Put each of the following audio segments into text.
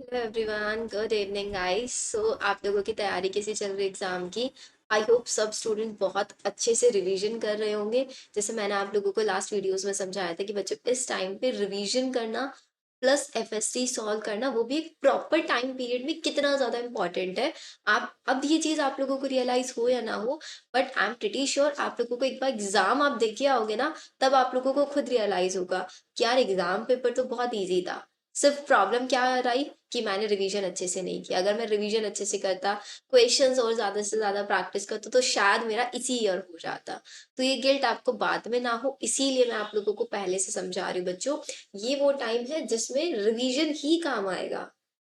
Hello everyone, good evening guys. So आप लोगों की तैयारी कैसी चल रही है एग्जाम की? आई होप सब स्टूडेंट बहुत अच्छे से रिवीजन कर रहे होंगे। जैसे मैंने आप लोगों को लास्ट वीडियोस में समझाया था कि बच्चों इस टाइम पे रिवीजन करना प्लस एफएसटी सॉल्व करना, वो भी एक प्रॉपर टाइम पीरियड में, कितना ज्यादा इंपॉर्टेंट है। आप अब ये चीज आप लोगों को रियलाइज हो या ना हो, but I am pretty sure आप लोगों को एक बार एग्जाम आप देख के आओगे ना, तब आप लोगों को खुद रियलाइज होगा कि यार एग्जाम पेपर तो बहुत ईजी था। सिर्फ प्रॉब्लम क्या रही कि मैंने रिवीजन अच्छे से नहीं किया। अगर मैं रिवीजन अच्छे से करता, क्वेश्चंस और ज्यादा से ज्यादा प्रैक्टिस करता, तो शायद मेरा इसी ईयर हो जाता। तो ये गिल्ट आपको बाद में ना हो, इसीलिए मैं आप लोगों को पहले से समझा रही हूँ बच्चों। ये वो टाइम है जिसमें रिवीजन ही काम आएगा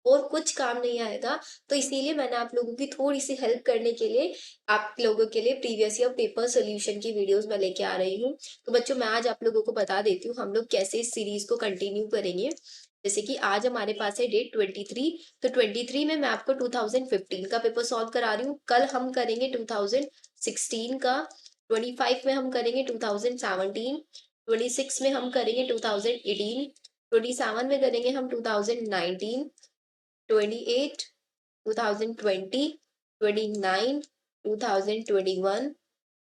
और कुछ काम नहीं आएगा। तो इसीलिए मैंने आप लोगों की थोड़ी सी हेल्प करने के लिए आप लोगों के लिए प्रीवियस ईयर पेपर सोल्यूशन की वीडियोस में लेके आ रही हूँ। तो बच्चों मैं आज आप लोगों को बता देती हूँ हम लोग कैसे इस सीरीज को कंटिन्यू करेंगे। जैसे कि आज हमारे पास है डेट 23। तो 23 में मैं आपको 2015 का पेपर सॉल्व करा रही हूँ। कल हम करेंगे 2016 का। 25 में हम करेंगे 2017। 26 में हम करेंगे 2018। 27 में करेंगे हम 2019। 28, 2020, 29, 2021,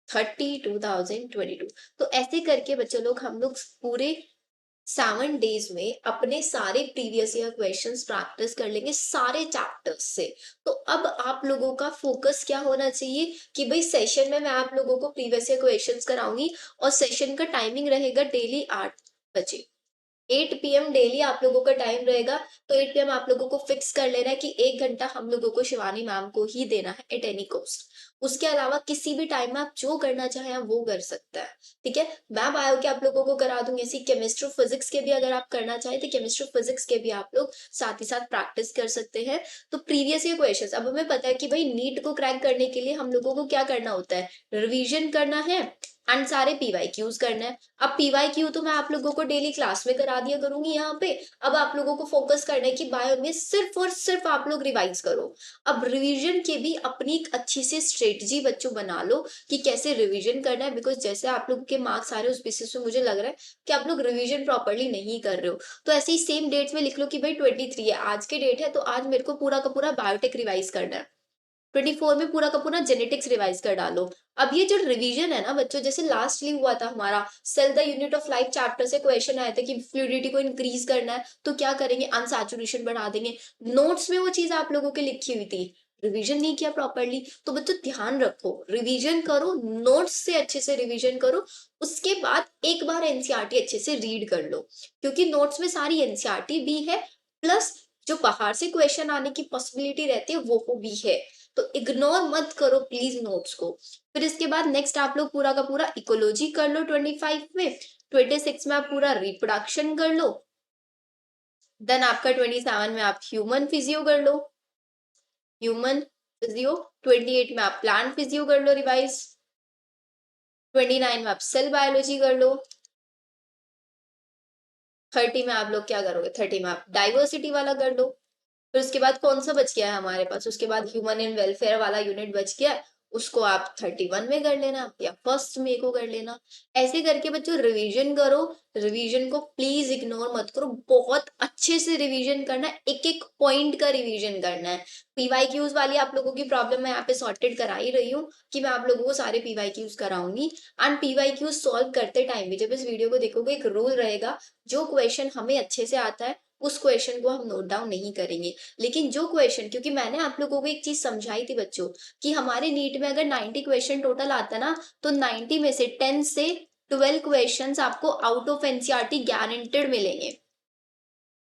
30, 2022। तो ऐसे करके बच्चे लोग हम लोग पूरे 7 डेज में अपने सारे प्रीवियस ईयर क्वेश्चंस प्रैक्टिस कर लेंगे सारे चैप्टर्स से। तो अब आप लोगों का फोकस क्या होना चाहिए कि भाई सेशन में मैं आप लोगों को प्रीवियस ईयर क्वेश्चंस कराऊंगी और सेशन का टाइमिंग रहेगा डेली 8 बजे। 8 PM डेली आप लोगों का टाइम रहेगा। तो 8 PM आप लोगों को फिक्स कर लेना है कि 1 घंटा हम लोगों को शिवानी मैम को ही देना है एट एनी कॉस्ट। उसके अलावा किसी भी टाइम में आप जो करना चाहें आप वो कर सकते हैं। ठीक है, मैं बायो के आप लोगों को करा दूंगी। ऐसी केमिस्ट्री फिजिक्स के भी अगर आप करना चाहें तो केमिस्ट्री फिजिक्स के भी आप लोग साथ ही साथ प्रैक्टिस कर सकते हैं। तो प्रीवियस ईयर क्वेश्चंस अब हमें पता है कि भाई नीट को क्रैक करने के लिए हम लोगों को क्या करना होता है, रिवीजन करना है एंड सारे पीवाई क्यूज करना है। अब पीवाई क्यू तो मैं आप लोगों को डेली क्लास में करा दिया करूंगी यहाँ पे। अब आप लोगों को फोकस करना है कि बायो में सिर्फ और सिर्फ आप लोग रिवाइज करो। अब रिवीजन की भी अपनी एक अच्छी सी स्ट्रेटजी बच्चों बना लो कि कैसे रिवीजन करना है। बिकॉज जैसे आप लोगों के मार्क्स आ रहे हैं उस बेसिस पे मुझे लग रहा है कि आप लोग रिवीजन प्रॉपरली नहीं कर रहे हो। तो ऐसे ही सेम डेट्स में लिख लो कि भाई 23 है आज की डेट है, तो आज मेरे को पूरा का पूरा बायोटेक रिवाइज करना है। 24 में पूरा का पूरा जेनेटिक्स रिवाइज कर डालो। अब ये जो रिवीजन है ना बच्चों, जैसे लास्टली हुआ था हमारा cell the unit of life chapter से क्वेश्चन आया था कि फ्लूइडिटी को इंक्रीज करना है तो क्या करेंगे, अनसैचुरेशन बढ़ा देंगे। नोट्स में वो चीज आप लोगों की लिखी हुई थी, रिवीजन नहीं किया प्रॉपरली। तो बच्चों ध्यान रखो, रिवीजन करो, नोट्स से अच्छे से रिवीजन करो। उसके बाद एक बार एनसीईआरटी अच्छे से रीड कर लो, क्योंकि नोट्स में सारी एनसीईआरटी भी है, प्लस जो बाहर से क्वेश्चन आने की पॉसिबिलिटी रहती है वो भी है। तो इग्नोर मत करो प्लीज नोट्स को। फिर इसके बाद नेक्स्ट आप लोग पूरा का पूरा इकोलॉजी कर लो 25 में। 26 में आप पूरा रिप्रोडक्शन कर लो। देन आपका 27 में आप ह्यूमन फिजियो कर लो, ह्यूमन फिजियो। 28 में आप प्लांट फिजियो कर लो रिवाइज। 29 में आप सेल बायोलॉजी कर लो। 30 में आप लोग क्या करोगे, 30 में आप डाइवर्सिटी वाला कर लो। फिर उसके बाद कौन सा बच गया है हमारे पास, उसके बाद ह्यूमन एंड वेलफेयर वाला यूनिट बच गया है। उसको आप 31 में कर लेना या फर्स्ट में को कर लेना। ऐसे करके बच्चों रिवीजन करो। रिवीजन को प्लीज इग्नोर मत करो, बहुत अच्छे से रिवीजन करना है, एक एक पॉइंट का रिवीजन करना है। पीवाई क्यूज वाली आप लोगों की प्रॉब्लम मैं यहाँ पे सॉर्टेड करा ही रही हूँ कि मैं आप लोगों को सारे पीवाई क्यूज कराऊंगी। एंड पीवाई क्यूज सॉल्व करते टाइम भी जब इस वीडियो को देखोगे एक रूल रहेगा, जो क्वेश्चन हमें अच्छे से आता है उस क्वेश्चन को हम नोट डाउन नहीं करेंगे। लेकिन जो क्वेश्चन, क्योंकि मैंने आप लोगों को एक चीज समझाई थी बच्चों कि हमारे नीट में अगर 90 क्वेश्चन टोटल आता ना, तो 90 में से 10 से 12 क्वेश्चंस आपको आउट ऑफ एनसीईआरटी गारंटेड मिलेंगे।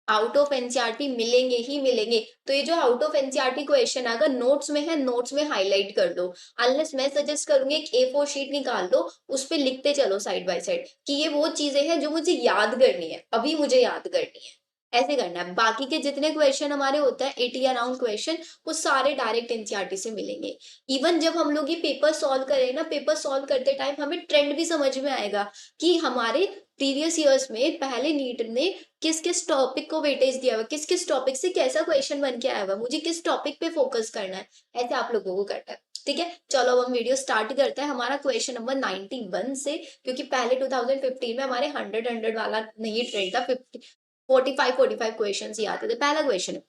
आउट ऑफ एनसीईआरटी मिलेंगे ही मिलेंगे। तो ये जो आउट ऑफ एनसीईआरटी क्वेश्चन अगर नोट्स में है, नोट्स में हाईलाइट कर दो। अनलेस मैं सजेस्ट करूंगी एक A4 शीट निकाल दो, उस पर लिखते चलो साइड बाय साइड कि ये वो चीजें हैं जो मुझे याद करनी है, अभी मुझे याद करनी है। ऐसे करना है। बाकी के जितने क्वेश्चन हमारे होते हैं 80 अराउंड क्वेश्चन, वो सारे डायरेक्ट एनसीईआरटी से मिलेंगे। इवन जब हम लोग ये पेपर सॉल्व करें ना, पेपर सॉल्व करते टाइम हमें ट्रेंड भी समझ में आएगा कि हमारे प्रीवियस ईयर्स में पहले नीट ने किस किस टॉपिक को वेटेज दिया हुआ, किस किस टॉपिक से कैसा क्वेश्चन बन के आया हुआ, मुझे किस टॉपिक पे फोकस करना है। ऐसे आप लोगों को करना है। ठीक है, चलो अब हम वीडियो स्टार्ट करते हैं हमारा क्वेश्चन नंबर 91 से। क्योंकि पहले 2015 में हमारे 100 100 वाला नहीं ट्रेंड था, 50 45 45 क्वेश्चन ही आते थे। पहला क्वेश्चन है,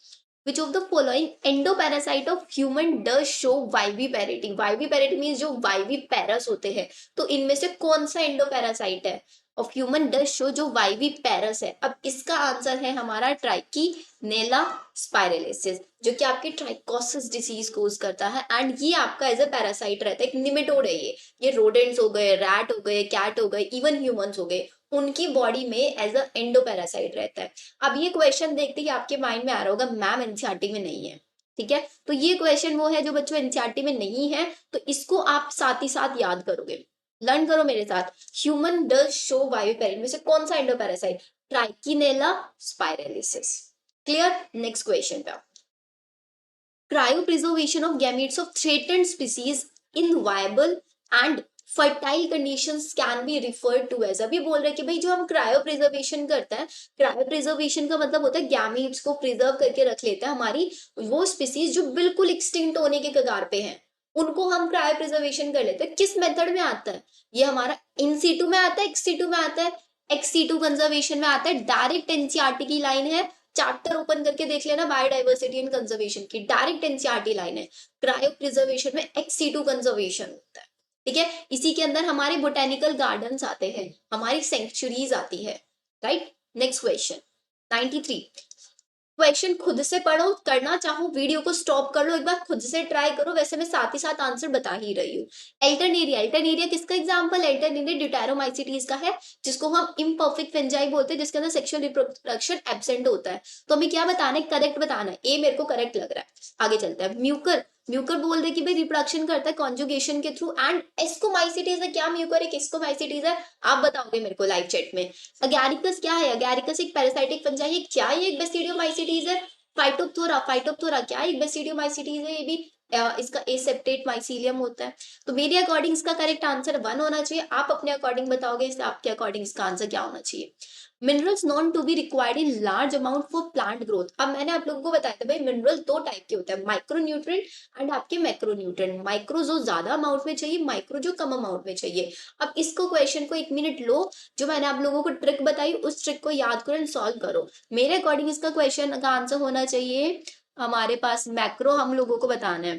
which of the following endoparasite of human does show viviparity? Viviparity means जो वाइवी पैरस होते हैं, तो इनमें से कौन सा एंडोपैरासाइट है ऑफ ह्यूमन डज शो जो वाइवी पैरस है? अब इसका आंसर है हमारा ट्राइकीनेला स्पाइरलिस, जो कि आपके ट्राइकोसिस डिसीज कोज करता है, एंड ये आपका एज अ पैरासाइट रहता है, एक निमेटोड है ये रोडेंट्स हो गए, रैट हो गए, कैट हो गए, इवन ह्यूमंस हो गए, उनकी बॉडी में एज अ एंडोपैरासाइट रहता है। अब ये क्वेश्चन देखते ही आपके माइंड में आ रहा होगा मैम एनसीईआरटी में नहीं है, ठीक है, तो ये क्वेश्चन वो है जो बच्चों एनसीईआरटी में नहीं है, तो इसको आप साथ ही साथ याद करोगे, लर्न करो मेरे साथ। ह्यूमन डज शो वाइविपेरिन में से कौन सा endoparasite? ट्राइकिनेला spiralis. Clear? Next question पे, cryopreservation of gametes of threatened species in viable and fertile conditions can be referred to as. अभी बोल रहे हैं कि भाई जो हम क्रायो प्रिजर्वेशन करते हैं, क्रायो प्रिजर्वेशन का मतलब होता है गैमीट्स को प्रिजर्व करके रख लेते हैं, हमारी वो स्पीसीज जो बिल्कुल एक्सटिंक्ट होने के कगार पे हैं, उनको हम क्रायो प्रिजर्वेशन कर लेते हैं। किस मेथड में आता है ये? हमारा इन सीटू में आता है, एक्स सीटू में आता है, एक्स सीटू कंजर्वेशन में आता है। डायरेक्ट एनसीईआरटी की लाइन है, चैप्टर ओपन करके देख लेना बायोडाइवर्सिटी एंड कंजर्वेशन की, डायरेक्ट एनसीईआरटी लाइन है। क्रायो प्रिजर्वेशन में एक्स सीटू कंजर्वेशन होता है, ठीक है। इसी के अंदर हमारे बोटेनिकल गार्डन्स आते हैं, हमारी सेंचुरीज आती है, राइट। Next question 93। क्वेश्चन खुद से पढ़ो, करना चाहो वीडियो को स्टॉप कर लो, एक बार खुद से ट्राई करो, वैसे मैं साथ ही साथ आंसर बता ही रही हूँ। एल्टरनेरिया, एल्टरनेरिया किसका एग्जांपल? एल्टरनेरिया ड्यूटेरोमाइसीटीज का है, जिसको हम इम्परफेक्ट फंजाई बोलते हैं, जिसके अंदर सेक्सुअल रिप्रोडक्शन एब्सेंट होता है। तो हमें क्या बताना है? करेक्ट बताना है। ए मेरे को करेक्ट लग रहा है, आगे चलते हैं। म्यूकर, म्यूकर बोल दे कि भाई रिप्रोडक्शन करता है कॉन्जुगेशन के थ्रू, एंड एस्कोमाइसिटीज है। क्या म्यूकर एक एस्कोमाइसिटीज है? आप बताओगे मेरे को लाइव चैट में। अगैरिकस क्या है? अगैरिकस एक पैरासाइटिक फंजाई है। क्या ये एक बेसिडियोमाइसिटीज है? फाइटोप्थोरा, फाइटोप्थोरा क्या है? एक बेसिडियोमाइसिटीज है ये भी, इसका एसेप्टेट माइसीलियम होता है। तो मेरे अकॉर्डिंग इसका करेक्ट आंसर 1 होना चाहिए। आप अपने अकॉर्डिंग बताओगे इससे आपके अकॉर्डिंग इसका आंसर क्या होना चाहिए? Minerals known to be required in large amount for plant growth. अब मैंने आप लोगों को बताया था भाई मिनरल 2 टाइप के होते हैं, माइक्रो न्यूट्रिएंट एंड आपके मैक्रो न्यूट्रिएंट। माइक्रो जो ज्यादा अमाउंट में चाहिए, माइक्रो जो कम अमाउंट में चाहिए। अब इसको क्वेश्चन को 1 मिनट लो, जो मैंने आप लोगों को ट्रिक बताई उस ट्रिक को याद करो एंड सॉल्व करो। मेरे अकॉर्डिंग इसका क्वेश्चन का आंसर होना चाहिए हमारे पास मैक्रो, हम लोगों को बताना है,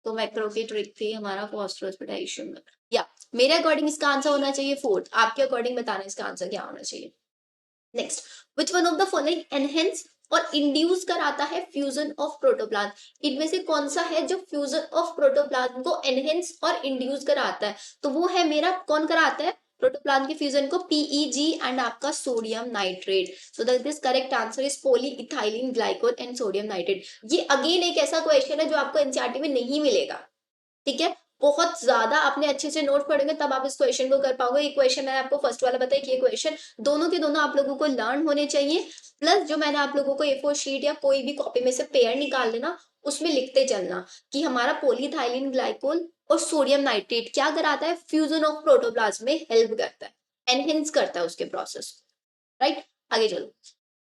तो मैक्रो की ट्रिक थी हमारा फॉस्फोरस पोटेशियम, या मेरे अकॉर्डिंग इसका आंसर होना चाहिए 4। आपके अकॉर्डिंग बताना इसका आंसर क्या होना चाहिए। Next, which one of the following enhance और इंड्यूस कराता है फ्यूजन ऑफ प्रोटोप्लाज्म? इनमें से कौन सा है जो फ्यूजन ऑफ प्रोटोप्लाज्म को एनहेंस और इंड्यूस कराता है? तो वो है मेरा, कौन कराता है प्रोटोप्लाज्म के फ्यूजन को? पीईजी एंड आपका sodium nitrate. So that this correct answer is polyethylene glycol and sodium nitrate. ये अगेन एक ऐसा क्वेश्चन है जो आपको एनसीईआरटी में नहीं मिलेगा, ठीक है। बहुत ज्यादा आपने अच्छे से नोट पढ़ेंगे तब आप इस क्वेश्चन को कर पाओगे। ये क्वेश्चन मैंने आपको फर्स्ट वाला बताया कि ये क्वेश्चन दोनों के दोनों आप लोगों को लर्न होने चाहिए। प्लस जो मैंने आप लोगों को A4 शीट या कोई भी कॉपी में से पेयर निकाल लेना, उसमें लिखते चलना कि हमारा पॉलीथाइलिन ग्लाइकोल और सोडियम नाइट्रेट क्या कराता है? फ्यूजन ऑफ प्रोटोप्लाज्म में हेल्प करता है, एनहेंस करता है उसके प्रोसेस, राइट। आगे चलो,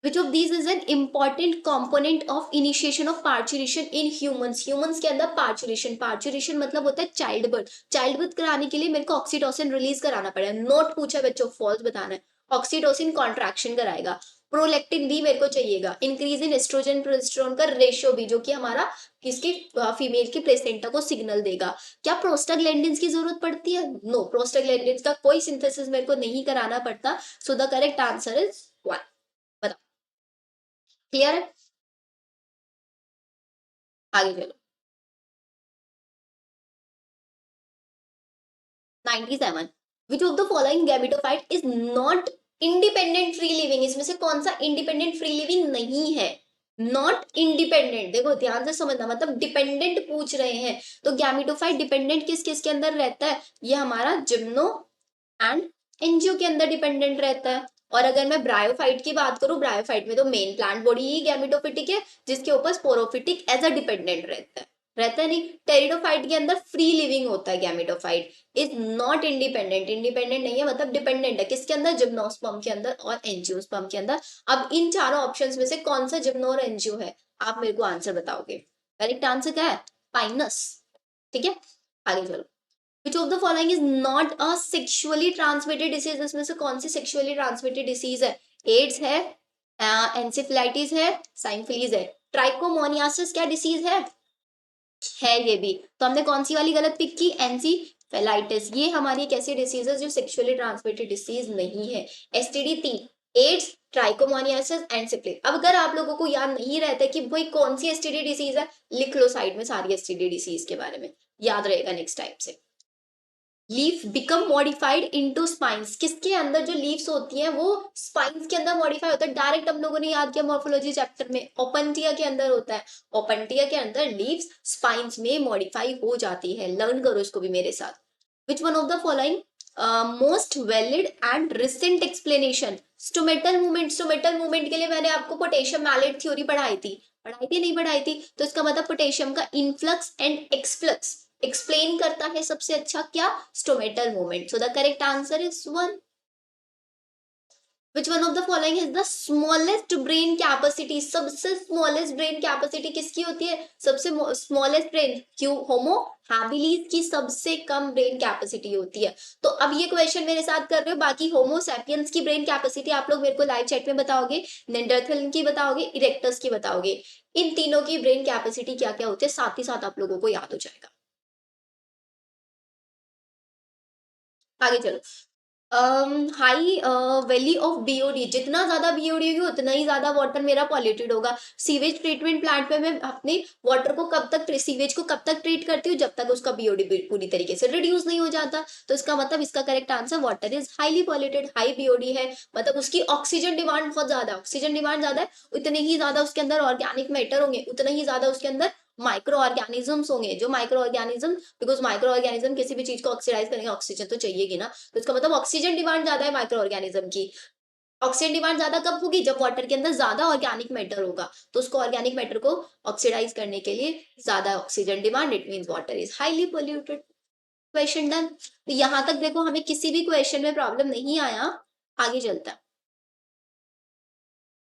which of these is an important component of initiation of parturition in humans? humans के अंदर parturition, parturition मतलब होता है चाइल्ड बर्थ। चाइल्ड बर्थ कराने के लिए मेरे को ऑक्सीटोसिन रिलीज कराना पड़ेगा। नोट पूछा बच्चों, फॉल्स बताना है। ऑक्सीटोसिन कॉन्ट्रैक्शन कराएगा, प्रोलेक्टिन भी मेरे को चाहिएगा, इंक्रीज इन एस्ट्रोजन प्रोजेस्टेरोन का रेशियो भी, जो कि हमारा किसकी, फीमेल की प्लेसेंटा को सिग्नल देगा। क्या प्रोस्टाग्लैंडिन्स की जरूरत पड़ती है? नो, प्रोस्टाग्लैंडिन्स का कोई सिंथेसिस मेरे को नहीं कराना पड़ता। सो the correct answer is 1। Clear है? आगे चलो 97। विच of the following gametophyte is not independent free living? इसमें से कौन सा इंडिपेंडेंट फ्री लिविंग नहीं है? नॉट इंडिपेंडेंट, देखो ध्यान से समझना, मतलब डिपेंडेंट पूछ रहे हैं, तो गैमेटोफाइट डिपेंडेंट किस किस के अंदर रहता है? ये हमारा जिम्नो एंड एनजीओ के अंदर डिपेंडेंट रहता है। और अगर मैं ब्रायोफाइट की बात करूं, ब्रायोफाइट में तो मेन प्लांट बॉडी ही गैमेटोफिटिक है, जिसके ऊपर स्पोरोफिटिक एज अ डिपेंडेंट रहता है, रहता है नहीं। टेरिडोफाइट के अंदर फ्री लिविंग होता है, gametophyte is not independent, independent नहीं है, मतलब डिपेंडेंट है किसके अंदर? जिम्नोस्पर्म के अंदर और एंजियोस्पर्म के अंदर। अब इन चारों ऑप्शंस में से कौन सा जिम्नो और एंजियो है? आप मेरे को आंसर बताओगे। करेक्ट आंसर क्या है? पाइनस, ठीक है। आगे चलो, Which of the following is not a sexually transmitted disease? इसमें से कौन सी sexually transmitted disease है? एड्स है, एंसेफेलाइटिस है, साइनफिलीज है। ट्राइकोमोनियासिस क्या डिसीज है ये भी। तो हमने कौन सी वाली गलत पिक की, एनसीफेलाइटिस। ये हमारी एक ऐसी डिसीज है जो सेक्सुअली ट्रांसमिटेड डिसीज नहीं है। STD 3, AIDS, trichomoniasis and syphilis. अब अगर आप लोगों को याद नहीं रहता कि भाई कौन सी एसटीडी डिसीज है, लिख लो साइड में सारी एसटीडी डिसीज के बारे में, याद रहेगा नेक्स्ट टाइम से। Leaf become modified into spines, किसके अंदर जो लीव्स होती हैं वो स्पाइंस के अंदर मॉडिफाई होता है। डायरेक्ट हम लोगों ने याद किया मॉर्फोलॉजी चैप्टर में, ओपनटिया के अंदर होता है। ओपनटिया के अंदर लीव्स स्पाइंस में मॉडिफाई हो जाती है। लर्न करो इसको भी मेरे साथ। विच one of the following most valid and recent explanation, stomatal movement. Stomatal movement के लिए मैंने आपको पोटेशियम मैलेट थ्योरी पढ़ाई थी नहीं पढ़ाई थी? तो इसका मतलब पोटेशियम का इनफ्लक्स एंड एक्सफ्लक्स एक्सप्लेन करता है सबसे अच्छा क्या, stomatal movement. So the correct answer is one. Which one of the following is the smallest brain capacity? सबसे smallest brain capacity किसकी होती है? सबसे smallest brain क्यों? होमो हैबिलिस की सबसे कम ब्रेन कैपेसिटी होती है। तो अब ये क्वेश्चन मेरे साथ कर रहे हो, बाकी होमो सैपियंस की ब्रेन कैपेसिटी आप लोग मेरे को लाइव चैट में बताओगे, नेंडरथल की बताओगे, इरेक्टस की बताओगे। इन तीनों की ब्रेन कैपेसिटी क्या क्या होती है साथ ही साथ आप लोगों को याद हो जाएगा। आगे चलो। हाई वैल्यू ऑफ बीओडी, जितना ज्यादा बीओडी होगी उतना ही ज्यादा वाटर मेरा पॉल्यूटेड होगा। सीवेज ट्रीटमेंट प्लांट पे मैं अपने वाटर को कब तक, सीवेज को कब तक ट्रीट करती हूँ, जब तक उसका बीओडी पूरी तरीके से रिड्यूस नहीं हो जाता। तो इसका मतलब इसका correct answer water is highly polluted. High BOD है मतलब उसकी ऑक्सीजन डिमांड बहुत ज्यादा है। ऑक्सीजन डिमांड ज्यादा है, उतने ही ज्यादा उसके अंदर ऑर्गेनिक मैटर होंगे, उतना ही ज्यादा उसके अंदर माइक्रो ऑर्गेनिजम्स होंगे। जो micro organism, because micro organism किसी भी चीज को ऑक्सीडाइज करेंगे, ऑक्सीजन तो चाहिएगी ना। तो इसका मतलब ऑक्सीजन डिमांड ज्यादा है माइक्रो ऑर्गेनिज्म की। ऑक्सीजन डिमांड ज्यादा कब होगी, जब वाटर के अंदर ज्यादा ऑर्गेनिक मैटर होगा। तो उसको ऑर्गेनिक मैटर को ऑक्सीडाइज करने के लिए ज्यादा oxygen demand, it mean water is highly polluted. Question done. तो यहां तक देखो हमें किसी भी क्वेश्चन में प्रॉब्लम नहीं आया। आगे चलता है।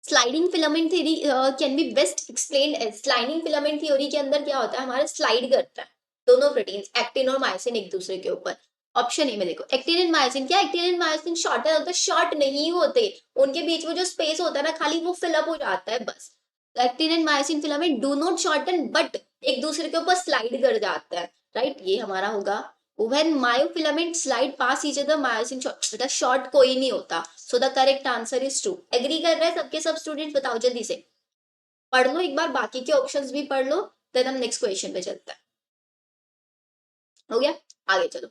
Sliding filament theory can be best explained as, sliding filament theory के अंदर क्या होता है, हमारा स्लाइड करता है दोनों प्रोटीन्स एक्टिन और मायोसिन एक दूसरे के ऊपर। ऑप्शन ए में देखो, एक्टिन एंड मायोसिन, क्या एक्टिन एंड मायोसिन शॉर्टर होता है? शॉर्ट नहीं होते, उनके बीच में जो स्पेस होता है ना खाली वो फिलअप हो जाता है बस। Actin and myosin filament do not shorten but एक दूसरे के ऊपर स्लाइड कर जाता है, राइट। ये हमारा होगा when myofilament slide past each other myosin short, बेटा शॉर्ट कोई नहीं होता। So the correct answer is two. Agree कर रहे हैं सबके सब स्टूडेंट? बताओ जल्दी से, पढ़ लो एक बार, बाकी के ऑप्शंस भी पढ़ लो, देन हम नेक्स्ट क्वेश्चन पे चलते हैं। हो गया, आगे चलो।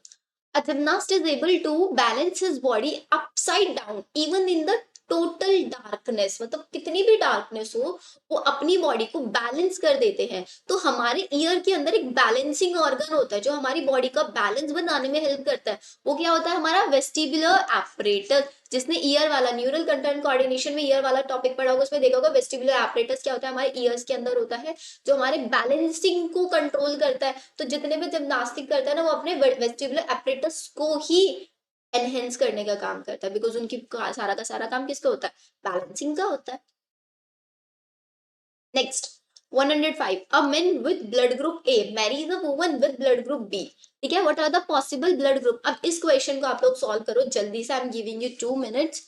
A gymnast is able to balance his body upside down even in the total darkness, मतलब कितनी भी डार्कनेस हो वो अपनी बॉडी को बैलेंस कर देते हैं। तो हमारे ईयर के अंदर एक बैलेंसिंग ऑर्गन होता है जो हमारी बॉडी का बैलेंस बनाने में हेल्प करता है। वो क्या होता है, हमारा वेस्टिबुलर एपरेटस। जिसने ईयर वाला न्यूरल कंटेंट कोऑर्डिनेशन में ईयर वाला टॉपिक पढ़ा होगा उसमें देखा होगा वेस्टिबुलर एपरेटस क्या होता है, हमारे ईयर्स के अंदर होता है जो हमारे बैलेंसिंग को कंट्रोल करता है। तो जितने भी जिम्नास्टिक करता है ना वो अपने वेस्टिबुलर एपरेटस को ही एनहेंस करने का काम करता है, बिकॉज उनकी सारा का सारा काम किसका होता है, बैलेंसिंग का होता है। Next 105, a man with blood group A marries a woman with blood group B. ठीक है, what are the possible blood group. अब इस क्वेश्चन को आप लोग सॉल्व करो जल्दी से, I am giving you 2 minutes,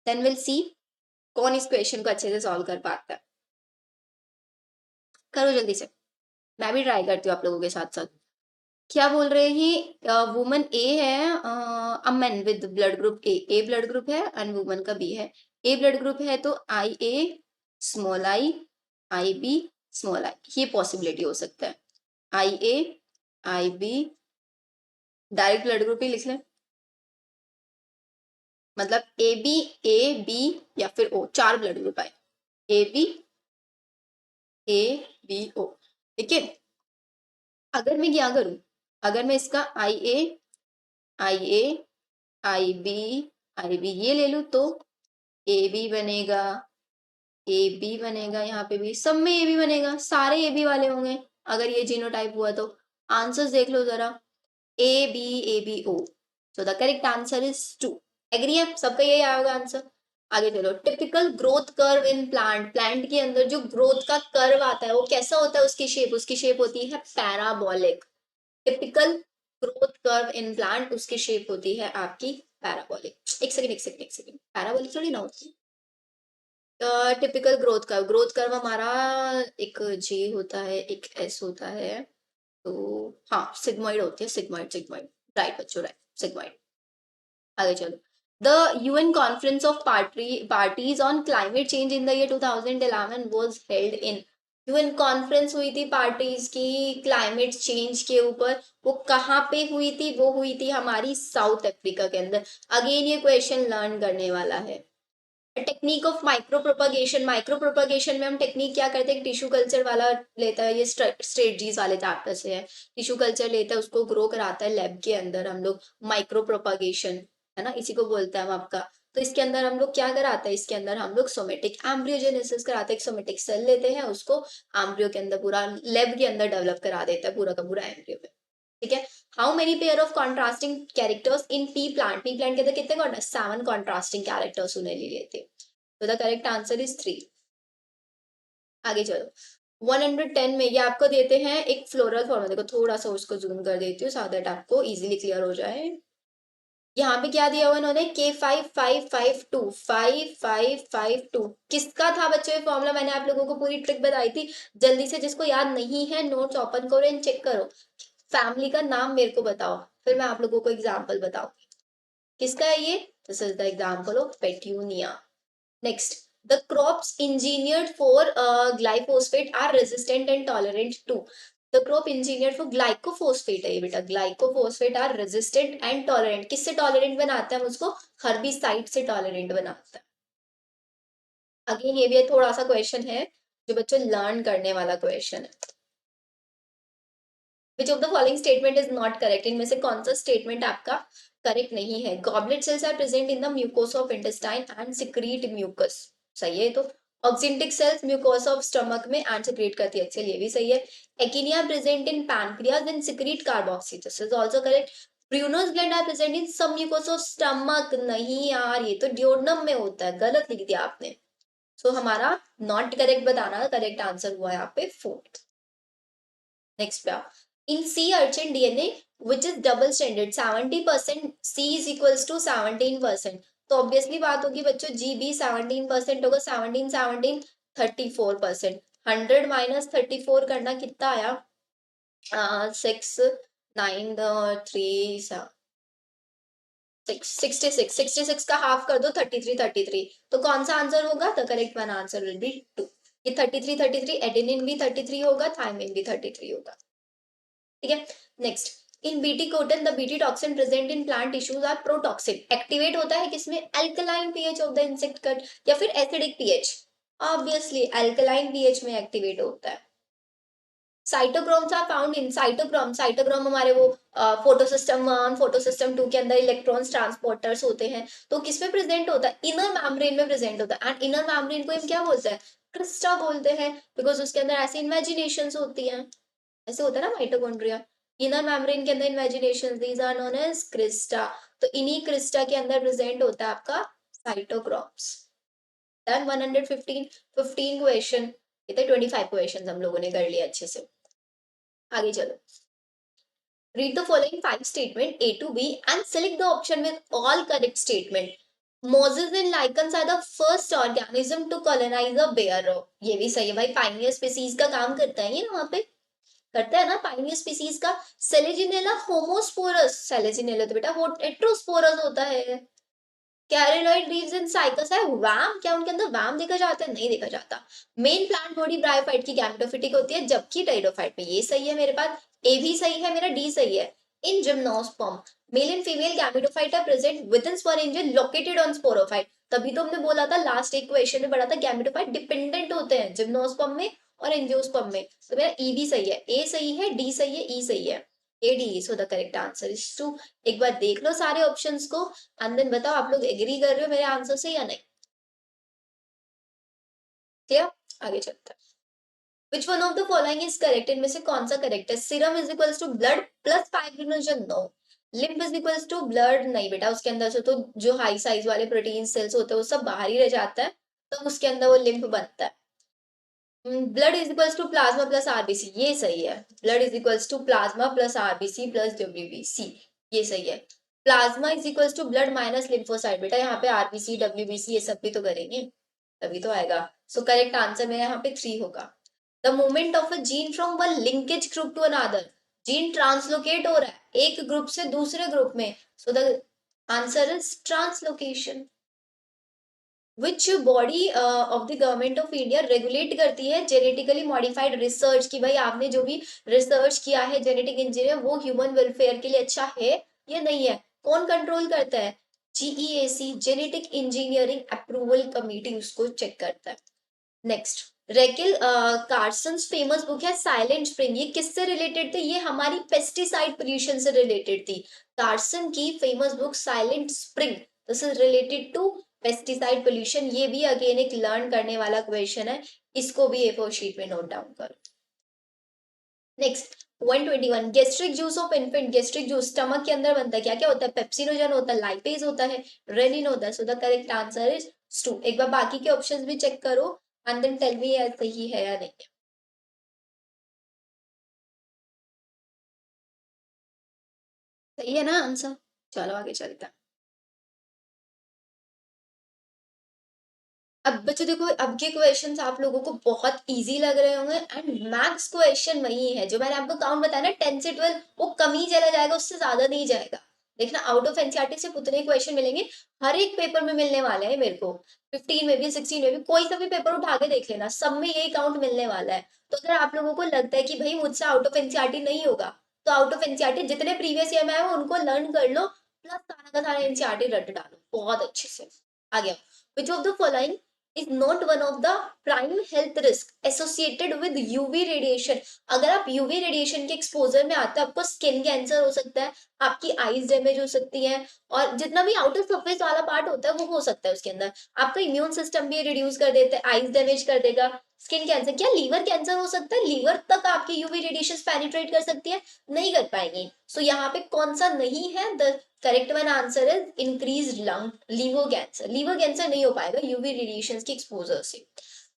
then will see कौन इस क्वेश्चन को अच्छे से सॉल्व कर पाता है। करो जल्दी से, मैं भी ट्राई करती हूँ आप लोगों के साथ साथ। क्या बोल रहे हैं, वुमन ए है, a man with blood group A, A blood group है एंड वुमन का बी है। ए ब्लड ग्रुप है तो I A small I B small I, ये पॉसिबिलिटी हो सकता है। I A I B, direct blood group ही लिख लें, मतलब ए बी या फिर ओ, चार ब्लड ग्रुप आए, ए बी ए बी ओ। ठीक है, अगर मैं क्या करूं, अगर मैं इसका आई ए आई बी ये ले लूं तो ए बी बनेगा, ए बी बनेगा, यहाँ पे भी सब में ए बी बनेगा, सारे ए बी वाले होंगे अगर ये जीनोटाइप हुआ तो। आंसर्स देख लो जरा, A B O. So the correct answer is two. Agree है सबका, यही आएगा आंसर। आगे चलो, typical growth curve in plant, plant के अंदर जो ग्रोथ का कर्व आता है वो कैसा होता है, उसकी शेप होती है parabolic. Typical growth curve in plant, उसकी शेप होती है आपकी पैराबोलिक। एक सेकंड, पैराबोलिक थोड़ी ना होती है। टिपिकल ग्रोथ कर्व हमारा एक जे होता है, एक एस होता है, तो हाँ सिग्मॉइड होती है, सिग्मॉइड सिग्मॉइड, राइट बच्चों राइट, सिग्मॉइड। आगे चलो। The UN conference of parties on climate change in the year 2011 was held in. UN conference हुई थी पार्टीज की क्लाइमेट चेंज के ऊपर, वो कहाँ पे हुई थी? वो हुई थी हमारी साउथ अफ्रीका के अंदर। अगेन ये क्वेश्चन लर्न करने वाला है। Technique of micro propagation, micro propagation में हम टेक्निक क्या करते हैं? टिश्यू कल्चर वाला लेता है, ये स्ट्रेटजीज वाले चैप्टर से है। टिश्यू कल्चर लेता है, उसको ग्रो कराता है लैब के अंदर हम लोग, माइक्रो प्रोपगेशन है ना, इसी को बोलते हैं हम आपका। तो इसके अंदर हम लोग क्या कराते हैं? इसके अंदर हम लोग सोमेटिक एम्ब्रियोजेनेसिस कराते हैं। एक सोमेटिक सेल लेते हैं, उसको एम्ब्रियो के अंदर पूरा लैब के अंदर डेवलप करा देता है पूरा का पूरा एम्ब्रियो में। ठीक है। How many pair of contrasting characters in P plant? P plant के अंदर कितने? 7 कॉन्ट्रास्टिंग कैरेक्टर्स उन्हें ले लेते। तो द करेक्ट आंसर इज 3। आगे चलो। 110 में ये आपको देते हैं एक फ्लोरल फॉर्म, देखो थोड़ा सा उसको जूम कर देती हूँ सो दैट आपको इजीली क्लियर हो जाए। यहाँ पे क्या दिया हुआ इन्होंने? K5552 किसका था बच्चों ये फॉर्मूला? मैंने आप लोगों को पूरी ट्रिक बताई थी। जल्दी से जिसको याद नहीं है नोट्स ओपन करो एंड चेक करो। फैमिली का नाम मेरे को बताओ, फिर मैं आप लोगों को एग्जाम्पल बताऊंगी। किसका है ये? This is the example of petunia. Next, the crops engineered for glyphosate are resistant and tolerant to. The crop engineered for glycophosphate है ये बेटा, glycophosphate are resistant and tolerant. किससे tolerant बनाते हैं हम उसको? हर्बिसाइड से tolerant बनाते हैं। अगेन ये भी थोड़ा सा क्वेश्चन है जो बच्चों लर्न करने वाला क्वेश्चन है। Which of the following statement is not correct? इनमें से कौन सा स्टेटमेंट आपका करेक्ट नहीं है? Goblet cells are present in the mucosa of intestine and secrete mucus, सही है। तो oxyntic cells mucosa of stomach में एंड सिक्रीट करती है, एक्सेल, ये भी सही है। एकिनिया present in pancreas and secrete carboxy, this is also correct. Brunner's gland are present in sub mucosa of stomach, नहीं यार ये तो डियोडनम में होता है, गलत लिख दिया आपने। सो हमारा नॉट करेक्ट बताना, करेक्ट आंसर हुआ यहाँ पे 4। नेक्स्ट पे आओ। In sea urchin DNA, which is double stranded, 70% C is equals to 17%. तो ऑब्वियसली बात होगी बच्चों, जी बी 17% होगा, 17 17 34%। 100 माइनस 34 करना कितना आया? 6 9 3 66 का हाफ कर दो, 33 तो कौन सा आंसर होगा? The correct one answer will be 2। ये 33 एडेनिन भी 33 होगा, थायमिन भी 33 होगा। ठीक है। Next, in BT cotton the BT toxin present in plant tissues are protoxin. Activate होता है किसमें? Alkaline pH of the insect gut या फिर acidic pH? Obviously alkaline pH में एक्टिवेट होता है। Cytochromes are found in cytochrome, cytochrome हमारे वो फोटोसिस्टम 1 फोटोसिस्टम 2 के अंदर इलेक्ट्रॉन्स ट्रांसपोर्टर्स होते हैं, तो किसमें प्रेजेंट होता है? इनर मेम्ब्रेन में प्रेजेंट होता है। एंड इनर मेम्ब्रेन को हम क्या बोलते हैं? क्रिस्टा बोलते हैं, बिकॉज उसके अंदर ऐसी इमेजिनेशंस होती हैं, ऐसे होता है ना माइटोकॉन्ड्रिया। इनर मेम्ब्रेन के अंदर invagination, these are known as crista. तो इन्हीं क्रिस्टा के अंदर प्रेजेंट होता है आपका साइटोक्रोम्स। डन। 115 15 क्वेश्चन, इतने 25 क्वेश्चन हम लोगों ने कर लिए अच्छे से। आगे चलो। Read the following 5 statement A to B and select the option with all correct statement. Mosses and lichens are the first organism to colonize a bare. ये भी सही है भाई, पाइनियर स्पीसीज का काम करता है ये ना, वहां पे करता है ना पाइनियर स्पीसीज का। सेलेजिनेला होमोस्पोरस, सेलेजिनेला तो बेटा हेट्रोस्पोरस होता है। कैरिनॉइड लीव्स इन साइकस है। वैम, क्या उनके अंदर वैम देखा जाता है? नहीं देखा जाता। मेन प्लांट बॉडी ब्रायोफाइट की गैमेटोफिटिक होती है, जबकि टेरिडोफाइट में, ये सही है मेरे पास, ए भी सही है मेरा, डी सही है। In gymnosperm male and female gametophyte are present within sporangium located on sporophyte. तभी तो हमने बोला था लास्ट एक क्वेश्चन में पढ़ा था, गैमेटोफाइट डिपेंडेंट होते हैं जिम्नोस्पर्म में और एंजियोस्पर्म में। तो मेरा ई भी सही है, ए सही है, डी सही है, ई सही है, A D. So the correct answer is 2। एक बार देख लो सारे ऑप्शंस को एंड देन बताओ आप लोग एग्री कर रहे हो मेरे आंसर से या नहीं। क्लियर? आगे चलते हैं। Which one of the following is correct? इनमें से कौन सा करेक्ट है? Serum is equals to blood plus fibrinogen, no. Lymph is equals to blood, नहीं बेटा, उसके अंदर से तो जो हाई साइज वाले प्रोटीन सेल्स होते हैं वो सब बाहर ही रह जाता है, तो उसके अंदर वो लिम्फ बनता है। Blood is equals to plasma plus RBC, ये सही है। Blood is equals to plasma plus RBC plus WBC, ये सही है। Plasma is equals to blood minus lymphocyte, बेटा यहाँ पे आरबीसी डब्ल्यूबीसी ये सब भी तो करेंगे। तभी तो आएगा। सो करेक्ट आंसर मेरा यहाँ पे 3 होगा। The movement of a gene from one linkage group to another, gene translocate हो रहा है एक ग्रुप से दूसरे ग्रुप में, so the answer is translocation. Which body of the government of India regulate करती है जेनेटिकली मॉडिफाइड रिसर्च, की भाई आपने जो भी रिसर्च किया है जेनेटिक इंजीनियर वो ह्यूमन वेलफेयर के लिए अच्छा है या नहीं है, कौन कंट्रोल करता है? GEAC, genetic engineering approval committee उसको चेक करता है। Next, Rachel Carson famous book है साइलेंट स्प्रिंग, ये किससे रिलेटेड थी? ये हमारी पेस्टिसाइड पोल्यूशन से रिलेटेड थी। कार्सन की famous book Silent Spring, this is related to pesticide pollution. ये भी अगेन एक लर्न करने वाला क्वेश्चन है, इसको भी A4 शीट में नोट डाउन करो। Next 121, gastric juice of infant, gastric juice stomach के अंदर बनता है, क्या क्या होता है? पेप्सिनोजन होता है, लाइपेज होता है, रेनिन होता है, so the correct answer is 2। एक बार बाकी के ऑप्शंस भी चेक करो एंड देन टेल मी सही है या नहीं। सही है ना आंसर? चलो आगे चलते हैं। अब बच्चों देखो, अब के क्वेश्चंस आप लोगों को बहुत इजी लग रहे होंगे एंड मैथ्स क्वेश्चन वही है जो मैंने आपको काउंट बताया ना 10 से 12, वो कम ही चला जाएगा, उससे ज्यादा नहीं जाएगा। देखना आउट ऑफ एनसीईआरटी से उतने क्वेश्चन मिलेंगे, हर एक पेपर में मिलने वाले हैं मेरे को, 15 में भी 16 में भी, कोई सा भी पेपर उठा के देख लेना, सब में यही काउंट मिलने वाला है। तो अगर आप लोगों को लगता है कि भाई मुझसे आउट ऑफ एनसीईआरटी नहीं होगा, तो आउट ऑफ एनसीईआरटी जितने प्रीवियस ईयर में आए उनको लर्न कर लो, प्लस सारा का सारा एनसीईआरटी रट डालो बहुत अच्छे से। आ गया, विच of the following is not one of the prime health risk associated with UV radiation। अगर आप यूवी रेडिएशन के एक्सपोजर में आते हैं आपको स्किन कैंसर हो सकता है, आपकी आईज डैमेज हो सकती है, और जितना भी आउटर सरफेस वाला पार्ट होता है वो हो सकता है उसके अंदर, आपका इम्यून सिस्टम भी रिड्यूस कर देता है, आईज डैमेज कर देगा। स्किन कैंसर, क्या लीवर कैंसर हो सकता है? लीवर तक आपकी यूवी रेडिएशन पेनिट्रेट कर सकती है? नहीं कर पाएंगी। सो यहाँ पे कौन सा नहीं है? The correct one answer is increase lung liver cancer. Liver cancer नहीं हो पाएगा यूवी रेडिएशन के एक्सपोजर से।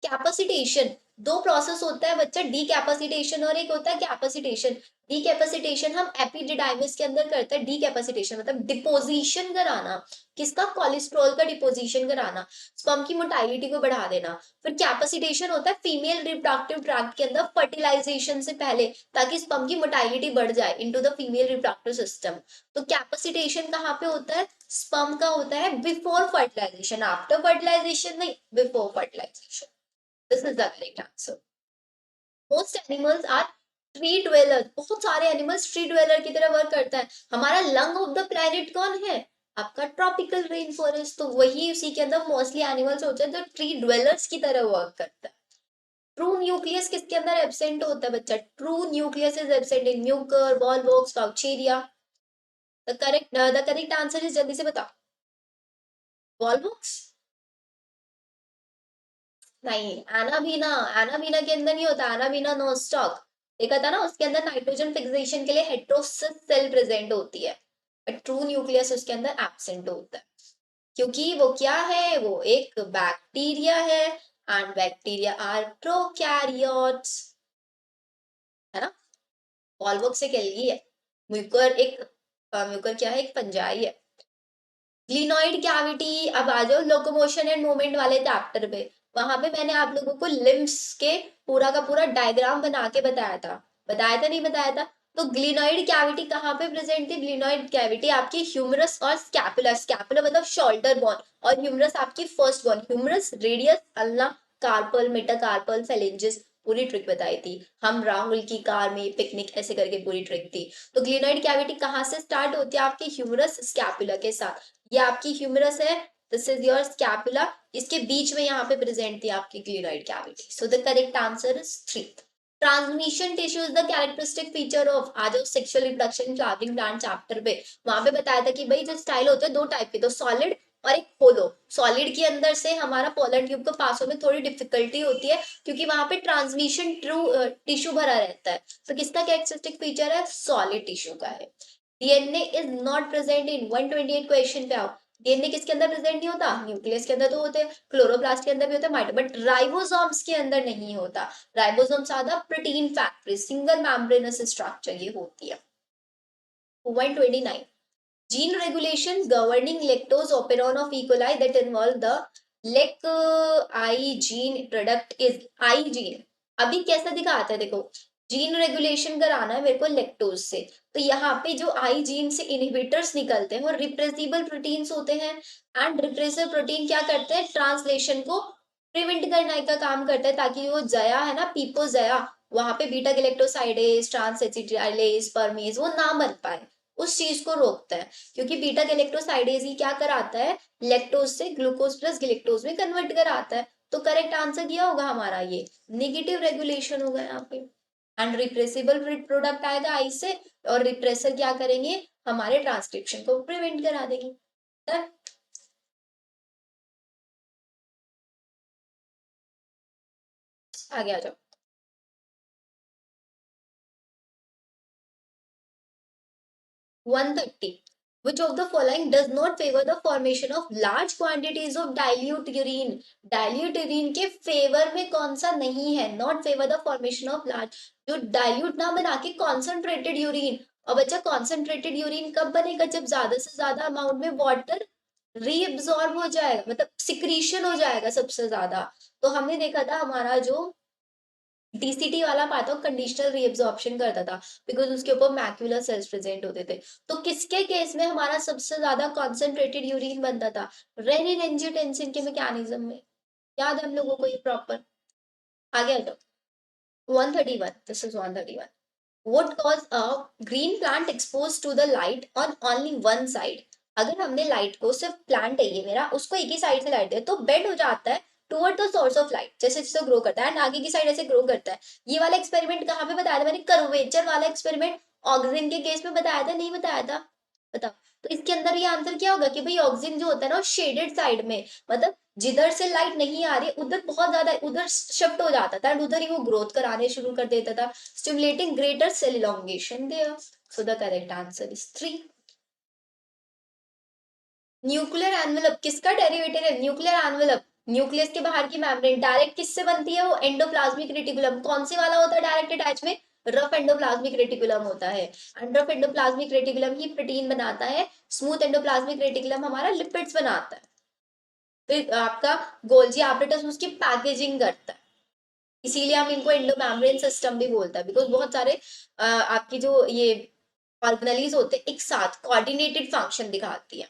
कैपेसिटेशन, दो प्रोसेस होता है बच्चा, डी कैपेसिटेशन और एक होता है कैपेसिटेशन। डी कैपेसिटेशन हम एपिडिडाइमिस के अंदर करते हैं, डी कैपेसिटेशन मतलब डिपोजिशन कराना, किसका? कोलेस्ट्रॉल का डिपोजिशन कराना, स्पर्म की मोटाइलिटी को बढ़ा देना। फिर कैपेसिटेशन होता है फीमेल रिप्रोडक्टिव ट्रैक्ट के अंदर फर्टिलाइजेशन से पहले, ताकि स्पर्म की मोटाइलिटी बढ़ जाए into the female reproductive system. तो कैपेसिटेशन कहाँ पे होता है? स्पर्म का होता है बिफोर फर्टिलाइजेशन, आफ्टर फर्टिलाइजेशन नहीं, before fertilisation. This is the correct answer. Most animals are tree dweller, बहुत सारे एनिमल्स ट्री ड्वेलर की तरह वर्क करता है। हमारा लंग ऑफ द प्लेनेट कौन है? आपका ट्रॉपिकल रेन फॉरेस्ट, तो वही उसी के अंदर मोस्टली एनिमल्स होते हैं जो ट्री ड्वेलर्स की तरह वर्क करता है। ट्रू न्यूक्लियस किसके अंदर एब्सेंट होता है बच्चा? True nucleus is absent in Mucor, Volvox, पाउचेरिया। द करेक्ट आंसर इज, जल्दी से बताओ। वॉलवॉक्स नहीं, एनाबीना, एनाबीना के अंदर नहीं होता, एनाबीना नो स्टॉक, देखा था ना, उसके अंदर नाइट्रोजन फिक्सेशन के लिए हेटेरोसिस सेल प्रेजेंट होती है, बट ट्रू न्यूक्लियस उसके अंदर एब्सेंट होता है, क्योंकि वो क्या है? वो एक बैक्टीरिया है एंड बैक्टीरिया आर प्रोकैरियोट्स, है ना। वॉल्वॉक्स से क्या है? म्यूकर एक म्यूकर क्या है? एक फंजाई है। ग्लिनॉइड कैविटी, अब आ जाओ लोकोमोशन एंड मूवमेंट वाले चैप्टर पे, वहां पे मैंने आप लोगों को लिम्स के पूरा का पूरा डायग्राम बना के बताया था नहीं बताया था? तो ग्लिनॉइड कैविटी कहाँ पे प्रेजेंट थी? ग्लिनॉइड कैविटी आपकी ह्यूमरस और स्कैपुला, स्कैपुला मतलब शोल्डर बोन, और ह्यूमरस आपकी first bone, humerus, radius, ulna, carpal, metacarpal, phalanges, पूरी ट्रिक बताई थी। हम राहुल की कार में पिकनिक ऐसे करके पूरी ट्रिक थी। तो ग्लिनॉइड कैविटी कहाँ से स्टार्ट होती है? आपके ह्यूमरस स्कैपुला के साथ, ये आपकी ह्यूमरस है, दिस इज योर स्कैपुला, इसके बीच में यहाँ पे प्रेजेंट थी आपकी glenoid cavity. So the correct answer is 3। Transmission tissue is the characteristic feature of, आज sexual reproduction flowering plant chapter पे, वहां पे बताया था कि भाई जो स्टाइल होते हैं दो टाइप के, तो सॉलिड और एक होलो। सॉलिड के अंदर से हमारा पोलर ट्यूब को पास होने में थोड़ी डिफिकल्टी होती है, क्योंकि वहां पे ट्रांसमिशन ट्रू टिश्यू भरा रहता है। तो किसका कैरेक्टरिस्टिक फीचर है? सॉलिड टिश्यू का है। DNA is not present in 128, question पे आओ। डीएनए किसके अंदर प्रेजेंट नहीं होता? न्यूक्लियस के अंदर तो होते हैं, क्लोरोप्लास्ट के अंदर भी होता है, माइटो, बट राइबोसोम्स के अंदर नहीं होता। Ribosomes are the protein factory, single membranous structure ये होती है। 129, gene regulation governing lactose operon of E. coli that involve the lake I gene product is I gene. अभी कैसा दिखाता है देखो, जीन रेगुलेशन कराना है मेरे को लेक्टोज से, तो यहाँ पे जो आई जीन से इनहिबिटर्स निकलते हैं वो रिप्रेसिबल प्रोटीन्स होते हैं। एंड रिप्रेसिव प्रोटीन क्या करते हैं, ट्रांसलेशन को प्रिवेंट करने का काम करता है, ताकि वो जया है ना, पीपो जया, वहां पे बीटा गैलेक्टोसाइडेज, ट्रांस एसिटाइलेज, परमेज वो ना बन पाए, उस चीज को रोकता है। क्योंकि बीटा गैलेक्टोसाइडेज ही क्या कराता है, लैक्टोज से ग्लूकोज प्लस गिलेक्टोज में कन्वर्ट कराता है। तो करेक्ट आंसर क्या होगा हमारा, ये नेगेटिव रेगुलेशन होगा यहाँ पे। एंड रिप्रेसिबल प्रोडक्ट आएगा आई से, और रिप्रेसर क्या करेंगे, हमारे ट्रांसक्रिप्शन को प्रिवेंट करा देंगे। Done? आगे आ जाओ। 130. Which of the following does not favor the formation of large quantities of dilute urine? Dilute urine के फेवर में कौन सा नहीं है, not favour the formation of large, जो डाइल्यूट ना बना के कॉन्सेंट्रेटेड यूरिन। और बच्चा कॉन्सेंट्रेटेड यूरिन कब बनेगा, जब ज्यादा से ज्यादा अमाउंट में वाटर रीअब्सॉर्ब हो जाएगा, मतलब सिक्रीशन हो जाएगा सबसे ज्यादा। तो हमने देखा था हमारा जो डीसीटी वाला पार्ट था कंडीशनल रीअब्सॉर्प्शन करता था, बिकॉज उसके ऊपर मैक्यूलर सेल्स प्रेजेंट होते थे। तो किसके केस में हमारा सबसे ज्यादा कॉन्सेंट्रेटेड यूरिन बनता था, रेनिन एंजियोटेंसिन के मैकेनिज्म में। याद है हम लोगों को ये प्रॉपर। आगे आ जाओ। 131, this is 131। What cause a green plant exposed to the light on only one side? अगर हमने लाइट को, सिर्फ प्लांट है ये मेरा, उसको एक ही साइड से लाइट दे तो बेड हो जाता है toward the source of light, जैसे जैसे ग्रो करता है एंड आगे की साइड ऐसे ग्रो करता है। ये वाला एक्सपेरिमेंट कहाँ पे बताया था मैंने, कर्वेचर वाला एक्सपेरिमेंट ऑक्सीजन के केस में बताया था, नहीं बताया था, बताओ। तो इसके अंदर ये आंसर क्या होगा कि भाई ऑक्सीजन जो होता है ना शेडेड साइड में, मतलब जिधर से लाइट नहीं आ रही उधर बहुत ज्यादा उधर शिफ्ट हो जाता था एंड उधर ही वो ग्रोथ कराने शुरू कर देता था, stimulating greater cell elongation there. So the correct answer is 3. Nuclear envelope किसका डेरिवेटिव है, न्यूक्लियर एनवेलप, न्यूक्लियस के बाहर की मेम्ब्रेन डायरेक्ट किससे बनती है, वो एंडोप्लाज्मिक रेटिकुलम। कौन से वाला होता है डायरेक्ट अटैच में, रफ एंडोप्लाज्मिक रेटिकुलम होता है। रफ एंडोप्लाज्मिक रेटिकुलम ही प्रोटीन बनाता है, स्मूथ एंडोप्लाज्मिक रेटिकुलम हमारा लिपिड्स बनाता है। फिर आपका गोल्जी एपरेटस उसकी पैकेजिंग करता है, इसीलिए हम इनको एंडोमेम्ब्रेन सिस्टम भी बोलता है, बिकॉज बहुत सारे आपकी जो ये ऑर्गेनेलीज होते हैं एक साथ कोऑर्डिनेटेड फंक्शन दिखाती है।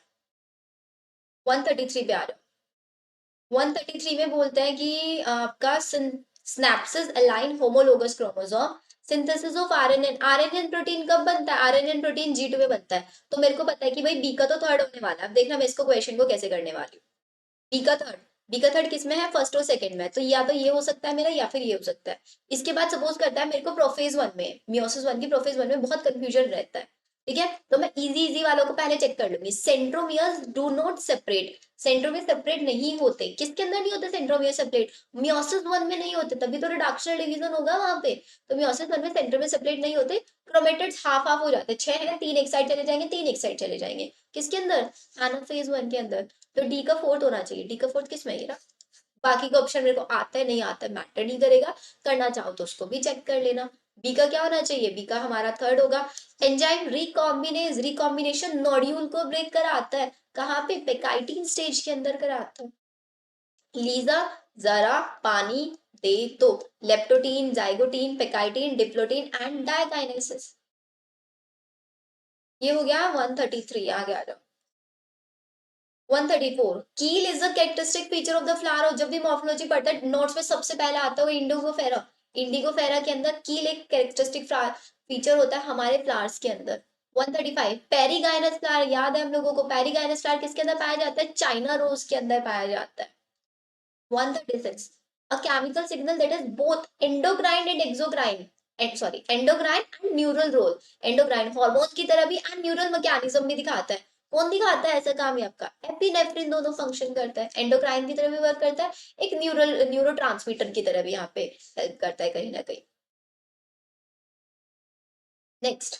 133 पे आ रहा है। 133 में बोलते हैं कि आपका synapsis align homologous chromosome, synthesis of RNA, RNA protein कब बनता है, आरएनएन प्रोटीन G2 में बनता है। तो मेरे को पता है कि भाई बी का तो थर्ड होने वाला है, अब देखना मैं इसको क्वेश्चन को कैसे करने वाली हूँ। बी का थर्ड, बी का थर्ड किसमें है, फर्स्ट और सेकंड में, तो या तो ये हो सकता है मेरा या फिर ये हो सकता है। इसके बाद सपोज करता है मेरे को प्रोफेज वन में, मियोसिस वन की प्रोफेज वन में बहुत कंफ्यूजन रहता है, ठीक है, तो मैं इजी इजी वालों को पहले चेक कर लूंगी। Centromeres do not separate, centromere separate नहीं होते, किसके अंदर नहीं होते सेंट्रोमियर सेपरेट, मियोसिस वन में नहीं होते, तभी तो रिडक्शनल डिवीजन होगा वहां पे। तो मियोसिस वन में सेंट्रोमियर सेपरेट नहीं होते, क्रोमेटिड्स हाफ हाफ हो जाते हैं, 6 है, 3 एक साइड चले जाएंगे, 3 एक साइड चले जाएंगे, किसके अंदर, एनाफेज वन के अंदर। तो डी का फोर्थ होना चाहिए, डी का फोर्थ किस में है ये, बाकी का ऑप्शन मेरे को आता है नहीं आता है मैटर नहीं करेगा, करना चाहो तो उसको भी चेक कर लेना। बी का क्या होना चाहिए, बी का हमारा थर्ड होगा। एंजाइम रिकॉम्बिनेज, रिकॉम्बिनेशन नोड्यूल को ब्रेक कराता है, कहाँ पे, पेकाइटिन स्टेज के अंदर कराता है। लीजा जरा पानी दे तो, leptotene, zygotene, pachytene, diplotene and diakinesis. ये हो गया 133, आगे आ जाओ। 134, keel is the characteristic feature of the flower, और जब भी मॉर्फोलॉजी पढ़ता है नोट्स में सबसे पहले आता है इंडिगोफेरा, इंडिगोफेरा के अंदर कील एक कैरेक्टरिस्टिक फीचर होता है हमारे फ्लावर्स के अंदर। 135, पेरीगाइनस फ्लावर, याद है हम लोगों को, पेरीगाइनस फ्लावर किसके अंदर पाया जाता है, चाइना रोज के अंदर पाया जाता है। 136, a chemical signal that is both endocrine and exocrine, and sorry endocrine and neural role, endocrine hormone की तरह भी एंड न्यूरल मैकेनिज्म भी दिखाता है। कौन दिखाता है ऐसा काम, है आपका एपिनेफ्रिन, दोनों फंक्शन करता है, एंडोक्राइन की तरह भी वर्क करता है, एक न्यूरो ट्रांसमीटर की तरह भी यहाँ पे हेल्प करता है कहीं ना कहीं। Next,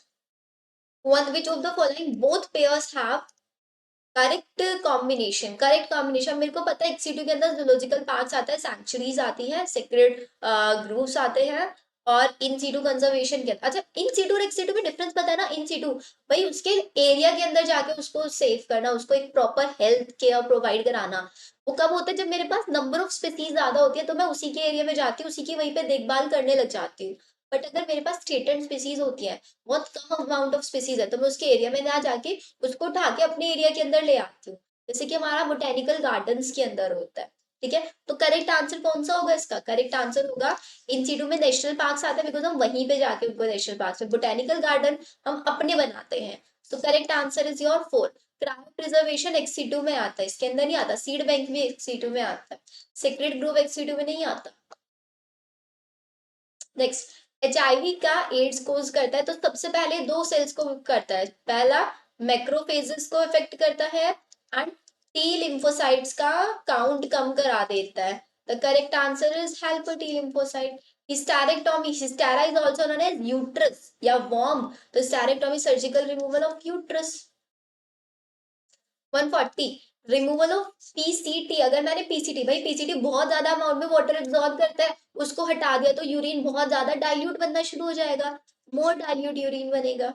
one which of the following both pairs have correct combination, correct combination मेरे को पता है, एक्सीट्यू के अंदर जूलॉजिकल पार्क्स आता है, सैंक्चुरीज आती है, सेक्रेड ग्रूव्स आते हैं, और इन सीटू कंजर्वेशन के, अच्छा इन सीटू और एक्स सीटू में डिफरेंस पता है ना? इन सीटू भाई उसके एरिया के अंदर जाके उसको सेव करना, उसको एक प्रॉपर हेल्थ केयर प्रोवाइड कराना। वो कब होता है? जब मेरे पास नंबर ऑफ स्पीसीज ज्यादा होती है तो मैं उसी के एरिया में जाती हूँ, उसी की वहीं पे देखभाल करने लग जाती हूँ। बट अगर मेरे पास थ्रेटेंड स्पीसीज होती है, बहुत कम अमाउंट ऑफ स्पीसीज है, तो मैं उसके एरिया में ना जाके उसको उठा के अपने एरिया के अंदर ले आती हूँ, जैसे कि हमारा बोटेनिकल गार्डन्स के अंदर होता है। ठीक है, तो करेक्ट आंसर कौन सा होगा इसका? करेक्ट आंसर होगा इंस्टीट्यूट में नेशनल पार्क्स आते हैं, बिकॉज हम वहीं पे जाके उनको नेशनल पार्क्स में, बोटेनिकल गार्डन हम अपने बनाते हैं। तो correct answer is your four. Cryo preservation ex situ में आता है, इसके अंदर नहीं आता। सीड बैंक भी एक्सीटू में आता है, सीक्रेट ग्रुप एक्सीटू में नहीं आता। नेक्स्ट, एचआईवी का एड्स कोज करता है, तो सबसे पहले दो सेल्स को करता है। पहला मैक्रोफेजेस को इफेक्ट करता है एंड टी लिम्फोसाइट्स का काउंट कम करा देता है। The correct answer is helper T lymphocyte. Hysterectomy, hystera is also known as uterus या वॉर्म, तो hysterectomy surgical removal of uterus. 140, removal of PCT. अगर मैंने पीसीटी, भाई पीसीटी बहुत ज्यादा अमाउंट में वाटर एब्जॉर्ब करता है, उसको हटा दिया तो यूरिन बहुत ज्यादा डाइल्यूट बनना शुरू हो जाएगा, मोर डाइल्यूट यूरिन बनेगा।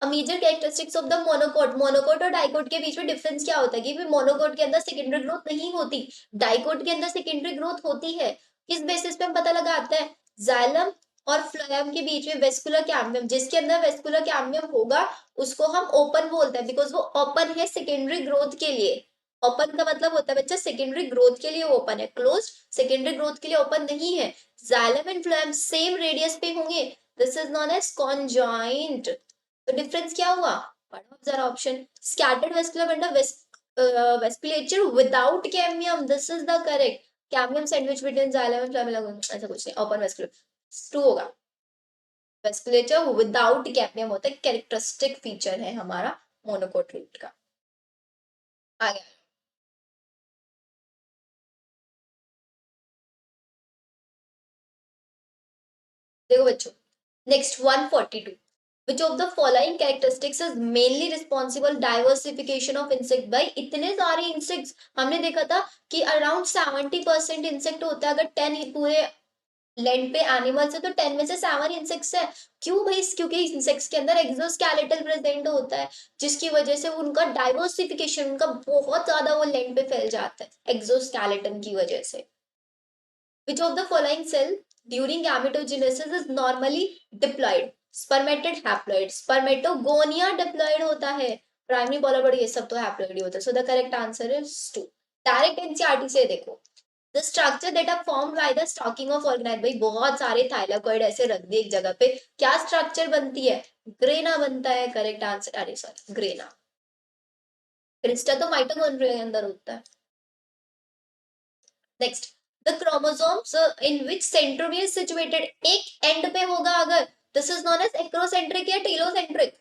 Major characteristics of the monocot, monocot और डाइकोट के बीच में डिफरेंस क्या होता है? कि मोनोकोट के अंदर सेकेंडरी ग्रोथ नहीं होती, डाइकोट के अंदर सेकेंडरी ग्रोथ होती है। किस बेसिस पे हम पता लगाते हैं? जाइलम और फ्लोएम के बीच में वेस्कुलर कैम्बियम, जिसके अंदर वेस्कुलर कैम्बियम होगा उसको हम ओपन बोलते हैं, बिकॉज वो ओपन है सेकेंडरी ग्रोथ के लिए। ओपन का मतलब होता है बच्चा सेकेंडरी ग्रोथ के लिए ओपन है, क्लोज सेकेंडरी ग्रोथ के लिए ओपन नहीं है। Xylem and phloem same radius पे होंगे, this is known as conjoint. तो डिफरेंस क्या हुआ? पढ़ो जरा option. Scattered vascular bundle, vasculature without cambium, this is the correct. Cambium sandwich between xylem and phloem, ऐसा कुछ नहीं, ओपन वेस्कुलर। टू होगा। वेस्कुलेचर विदाउट कैम्बियम होता है, कैरेक्टरिस्टिक फीचर है हमारा मोनोकोट रूट का। आगे देखो बच्चों, next 142, which of the following characteristics is mainly responsible diversification of insect? भाई इतने सारे इंसेक्ट्स हमने देखा था कि अराउंड 70% इंसेक्ट होता है, अगर 10 पूरे लैंड पे एनिमल्स है तो 10 में से 7 इंसेक्ट्स है। क्यों भाई? क्योंकि इंसेक्ट्स के अंदर एक्सोस्केलेटल प्रेजेंट होता है, जिसकी वजह से उनका डाइवर्सिफिकेशन, उनका बहुत ज्यादा वो लैंड पे फैल जाता है एक्सोस्केलेटन की वजह से। Which of the following cell during gametogenesis is normally diploid? Spermatid haploid, spermatogonia diploid होता है, प्राइमरी पोलर बॉडी ये सब तो हैप्लोइड ही होता है। So the correct answer is two. Direct NCERT से देखो, the structure that are formed by the stacking of organise, भाई बहुत सारे थाइलाकॉइड ऐसे रख दिए एक जगह पे, क्या स्ट्रक्चर बनती है? ग्रेना बनता है। करेक्ट आंसर, अरे सॉरी ग्रेना। क्रिस्टा तो माइटोकॉन्ड्रिया के अंदर होता है। Next, the chromosomes in which centromere is situated, एक एंड पे होगा अगर, this is known as acrocentric या टीलोसेंट्रिक।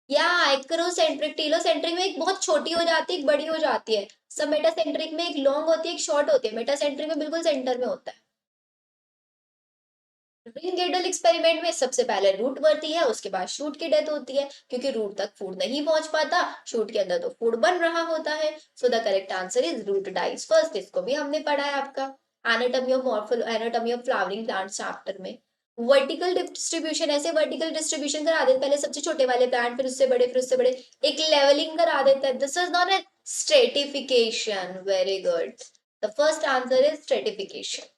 या एक्रोसेंट्रिक, टीलोसेंट्रिक में एक बहुत छोटी हो जाती है, एक बड़ी हो जाती है। सब मेटासेंट्रिक में एक लॉन्ग होती है, एक शॉर्ट होती है, मेटासेंट्रिक में बिल्कुल सेंटर में होता है। रिंग गिडल एक्सपेरिमेंट में सबसे पहले रूट बढ़ती है, उसके बाद शूट की डेथ होती है, क्योंकि रूट तक फूड नहीं पहुंच पाता, शूट के अंदर तो फूड बन रहा होता है। So the correct answer is root dies first. इसको भी हमने पढ़ा है आपका anatomy of morpho, anatomy of flowering plant chapter में। वर्टिकल डिस्ट्रीब्यूशन, ऐसे वर्टिकल डिस्ट्रीब्यूशन करा देते, पहले सबसे छोटे वाले प्लांट, फिर उससे बड़े, फिर उससे बड़े, एक लेवलिंग करा देता है, this is non A stratification. Very good, the first answer is stratification.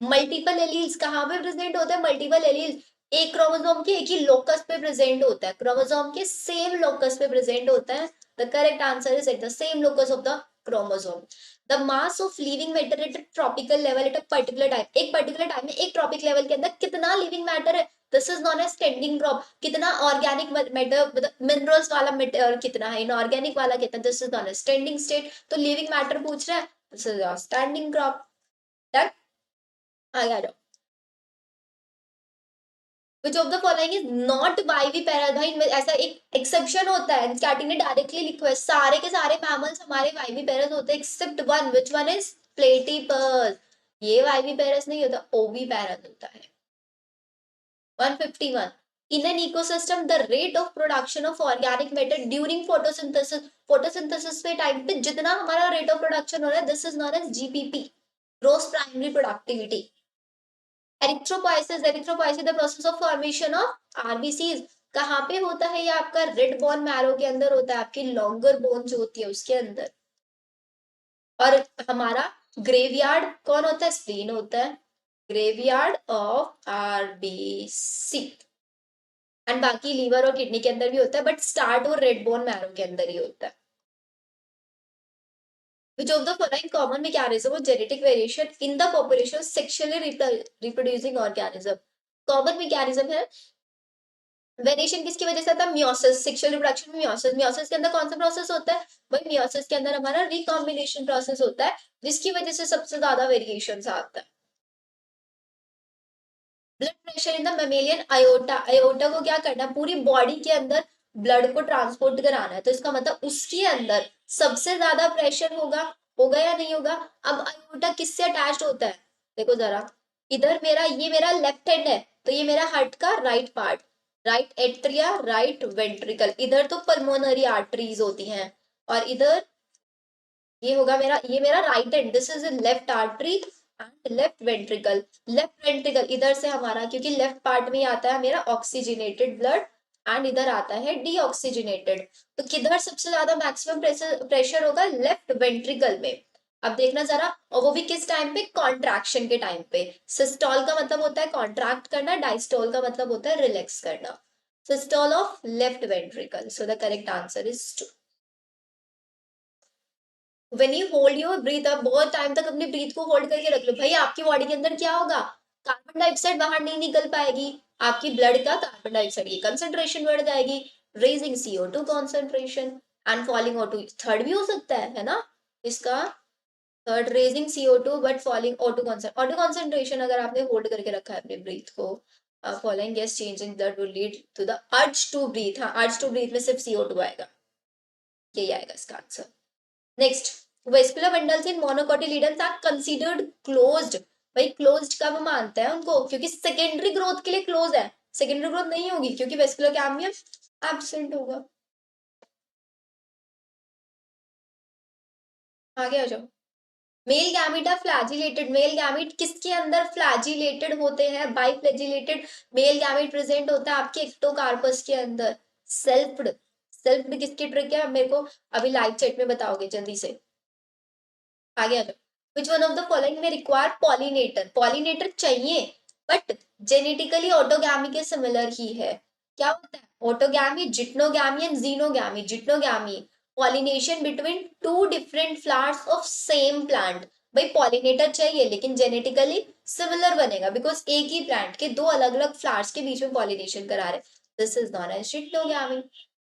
Multiple alleles कहाँ पे प्रेजेंट होते हैं? मल्टीपल एलील्स एक क्रोमोसोम के एक ही लोकस पे प्रेजेंट होता है, क्रोमोसोम के सेम लोकस पे प्रेजेंट होता है। The correct answer is at the same locus of the chromosome. The mass of living matter at tropical level at a particular time, एक पर्टिकुलर टाइम में एक ट्रॉपिक लेवल के अंदर कितना लिविंग मैटर है, this is known as standing crop. कितना organic matter, मतलब minerals वाला मैटर कितना है, इनऑर्गेनिक वाला कितना, this is known as standing state. तो लिविंग मैटर पूछ रहा है, this is standing crop. Done, आगे आ जाओ। which of the following is not viviparous? भाई ऐसा एक एक्सेप्शन होता है, स्टार्टिंग ने डायरेक्टली लिखा है सारे के सारे मैमल्स हमारे वाइविपेरस होते हैं except one, which one is platypus. ये वाइविपेरस नहीं होता, ओविपेरस होता है। 151, in an ecosystem the rate of production of organic matter during photosynthesis, photosynthesis पे टाइम पे जितना हमारा रेट ऑफ प्रोडक्शन हो रहा है, this is known as GPP, gross primary productivity. Erythropoiesis the process of formation of RBCs. कहाँ पे होता है ये? आपका रेड बोन मैरो के अंदर होता है, आपकी लॉन्गर बोन जो होती है उसके अंदर। और हमारा ग्रेवयार्ड कौन होता है? स्प्लीन होता है, ग्रेवयार्ड ऑफ आरबीसी। एंड बाकी लीवर और किडनी के अंदर भी होता है, बट स्टार्ट और रेड बोन मैरो के अंदर ही होता है। Which of the following common mechanism of genetic variation in the population of sexually reproducing organism? Common mechanism है वेरिएशन किसकी वजह से आता है? मियोसिस, सेक्सुअल रिप्रोडक्शन में मियोसिस। मियोसिस के अंदर कौन सा प्रोसेस होता है? भाई मियोसिस के अंदर हमारा रिकॉम्बिनेशन प्रोसेस होता है, जिसकी वजह से सबसे ज्यादा वेरिएशन आता है। Blood pressure in the mammalian iota, iota को क्या करना है? पूरी बॉडी के अंदर ब्लड को ट्रांसपोर्ट कराना है, तो इसका मतलब उसके अंदर सबसे ज्यादा प्रेशर होगा। होगा या नहीं होगा? अब आयोटा किससे अटैच्ड होता है? देखो जरा, इधर मेरा ये मेरा लेफ्ट हैंड है, तो ये मेरा हार्ट का right part, right atria, right ventricle. इधर तो पल्मोनरी आर्टरीज होती हैं, और इधर ये होगा मेरा, ये मेरा right hand, this is left artery and left ventricle. Left ventricle इधर से हमारा, क्योंकि लेफ्ट पार्ट में ही आता है मेरा ऑक्सीजनेटेड ब्लड, एंड इधर आता है डीऑक्सीजनेटेड। तो किधर सबसे ज्यादा मैक्सिमम प्रेशर होगा? लेफ्ट वेंट्रिकल में। अब देखना जरा, और वो भी किस टाइम पे? कॉन्ट्रैक्शन के टाइम पे। सिस्टोल का मतलब होता है कॉन्ट्रैक्ट करना, डायस्टोल का मतलब होता है रिलैक्स करना। Systole of left ventricle, so the correct answer is when you hold your breathe. अब बहुत टाइम तक अपनी ब्रीथ को होल्ड करके रख लो, भाई आपकी बॉडी के अंदर क्या होगा? कार्बन डाइऑक्साइड बाहर नहीं निकल पाएगी, आपकी ब्लड का कार्बन डाइऑक्साइड की कंसंट्रेशन बढ़ जाएगी, raising CO2 concentration and falling O2। Third भी हो सकता है ना इसका? Third raising CO2 but falling O2 concentration. अगर आपने होल्ड करके रखा है अपने ब्रीथ को, following gas change in blood will lead to the urge to breathe. हाँ, अर्ज टू ब्रीथ में सिर्फ CO2 आएगा, यही आएगा इसका answer. Next, vascular bundles in monocotyledons are considered closed. भाई क्लोज्ड कब मानते हैं उनको? क्योंकि सेकेंडरी ग्रोथ के लिए क्लोज है, सेकेंडरी ग्रोथ नहीं होगी क्योंकि वेस्कुलर कैम्बियम एब्सेंट होगा। आगे आ जाओ। Male gamete are flagellated. Male gamete किसके अंदर फ्लैजिलेटेड होते हैं? Biflagellated male gamete present होता है आपके एक्टोकार्पस के अंदर। सेल्फ्ड, सेल्फ्ड किसकी ट्रिक है मेरे को अभी लाइव चैट में बताओगे जल्दी से। आगे आ जाओ। Which one of the following में रिक्वायर पॉलिनेटर? पॉलिनेटर चाहिए, बट जेनेटिकली ऑटोगैमी के सिमिलर ही है। क्या होता है? Autogamy, geitonogamy and xenogamy. Geitonogamy, pollination between two different flowers of same plant. भाई पॉलिनेटर चाहिए लेकिन जेनेटिकली सिमिलर बनेगा, बिकॉज एक ही प्लांट के दो अलग अलग फ्लावर्स के बीच में पॉलिनेशन करा रहे। This is known as geitonogamy.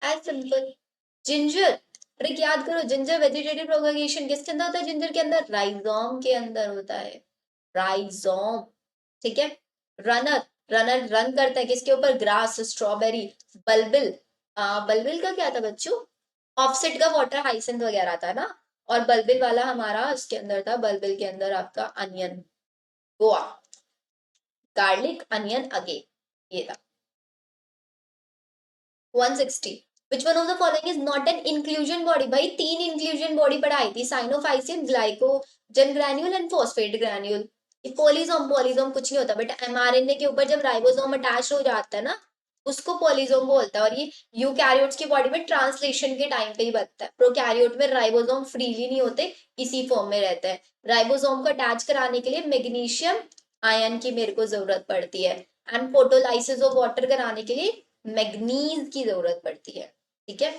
As simple. Ginger, trick याद करो। जिंजर वेजिटेटिव प्रोपगेशन किसके अंदर होता है? जिंजर के अंदर राइजोम के अंदर होता है, राइजोम। ठीक है। रनर, रनर रन करता है किसके ऊपर? Grass, strawberry. बल्बिल, बल्बिल का क्या था बच्चों? ऑफसेट का वाटर हाइसेंथ वगैरह था ना। और बल्बिल वाला हमारा इसके अंदर था, बल्बिल के अंदर आपका अनियन, गोआ, गार्लिक, अनियन, अगे, ये था। 160। Which one of the following is not an inclusion body? भाई तीन inclusion body पढ़ाई थी, cyanophycin, glycogen granule and phosphate granule. Polysome, polysome कुछ नहीं होता बेटा, mRNA के ऊपर जब राइबोसोम अटैच हो जाता है ना, उसको पोलिसोम बोलता है। और ये यूकैरियोट्स की बॉडी में ट्रांसलेशन के टाइम पे ही बनता है। प्रोकैरियोट में राइबोसोम फ्रीली नहीं होते, इसी फॉर्म में रहते हैं। राइबोसोम को अटैच कराने के लिए मैग्नीशियम आयन की मेरे को जरूरत पड़ती है, एंड फोटोलाइसिस ऑफ वाटर कराने के लिए मैग्नीज की जरूरत पड़ती है। ठीक है।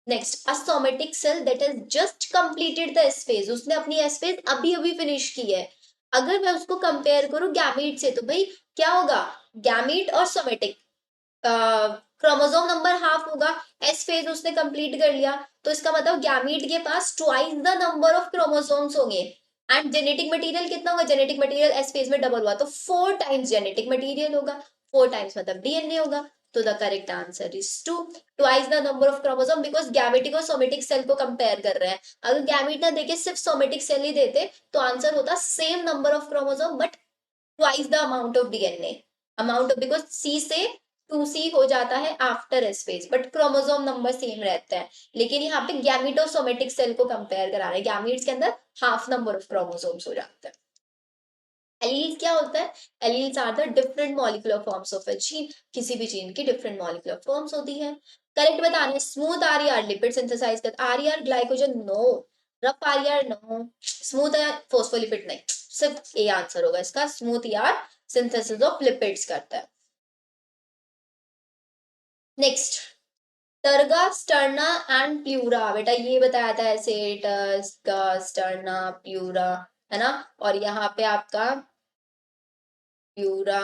Next, a somatic cell that has just completed the S phase. उसने अपनी एस फेज अभी अभी फिनिश की है। अगर मैं उसको कंपेयर करूं गैमीट से, तो भाई क्या होगा? गैमीट और सोमेटिक, क्रोमोसोम नंबर हाफ होगा। एस फेज उसने कंप्लीट कर लिया, तो इसका मतलब गैमीट के पास twice the number of chromosomes होंगे। एंड जेनेटिक मटेरियल कितना होगा? जेनेटिक मटेरियल एस फेज में डबल हुआ तो 4 टाइम्स जेनेटिक मटेरियल होगा। 4 टाइम्स मतलब डीएनए होगा। तो the correct answer is 2, twice the number of chromosome, because gametic और सोमेटिक सेल को कंपेयर कर रहे हैं। अगर गैमेट ना देके सिर्फ सोमेटिक सेल ही देते तो आंसर होता same number of chromosome but twice the amount of DNA. Amount of, because C से 2C हो जाता है after S phase, but chromosome number same रहता है। लेकिन यहाँ पे गैमेट और सोमेटिक सेल को कंपेयर करा रहे हैं, गैमेट्स के अंदर हाफ नंबर ऑफ क्रोमोसोम्स हो जाता है। एलील क्या होता है? Alleles are the different molecular forms of a gene, किसी भी जीन की डिफरेंट मॉलिक्यूलर फॉर्म्स होती है। करेक्ट बताना है। स्मूथ आरईआर लिपिड सिंथेसाइज कर, RER glycogen no, rough RER no, smooth phospholipid नहीं, सिर्फ ए आंसर होगा इसका, स्मूथ यार सिंथेसिस ऑफ लिपिड्स करता है। नेक्स्ट, टर्गा, स्टर्ना एंड प्यूरा, बेटा ये बताया था ऐसे, टर्गा, स्टर्ना, प्यूरा, है ना, और यहाँ पे आपका प्यूरा,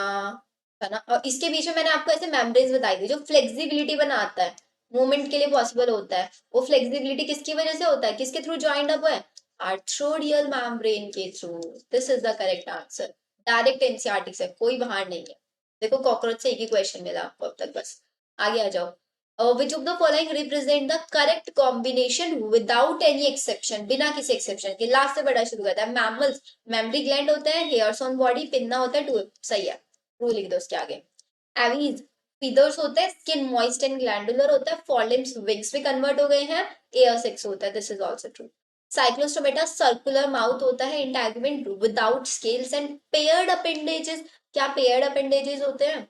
है ना, और इसके बीच में मैंने आपको ऐसे मेम्ब्रेन्स बताई थी जो फ्लेक्सिबिलिटी बनाता है, मूवमेंट के लिए पॉसिबल होता है। वो फ्लेक्सिबिलिटी किसकी वजह से होता है, किसके थ्रू ज्वाइंड अप है? आर्थ्रोडियल मेम्ब्रेन के through. This is the correct answer. Direct NCERT से, कोई बाहर नहीं है। देखो कॉकरोच से एक ही क्वेश्चन मिला आपको अब तक, बस आगे आ जाओ। विच of the following represent the correct combination without any exception, बिना किसी एक्सेप्शन के, लास्ट से बड़ा शुरू करता है। मैमल्स, मेमरी ग्लैंड होता है, हेयर्स ऑन बॉडी, पिन्ना होता है, टू, सही है, टू लिख दो उसके आगे। एवीज, फीदर्स होते हैं, स्किन मॉइस्ट एंड ग्लैंडुलर होता है, फॉरलिम्स विंग्स में कन्वर्ट हो गए हैं, एयर सेक्स होता है, this is also true. Cyclostomata, circular mouth होता है, integument without scales and paired appendages, क्या पेयर्ड अपेंडेजेस होते हैं?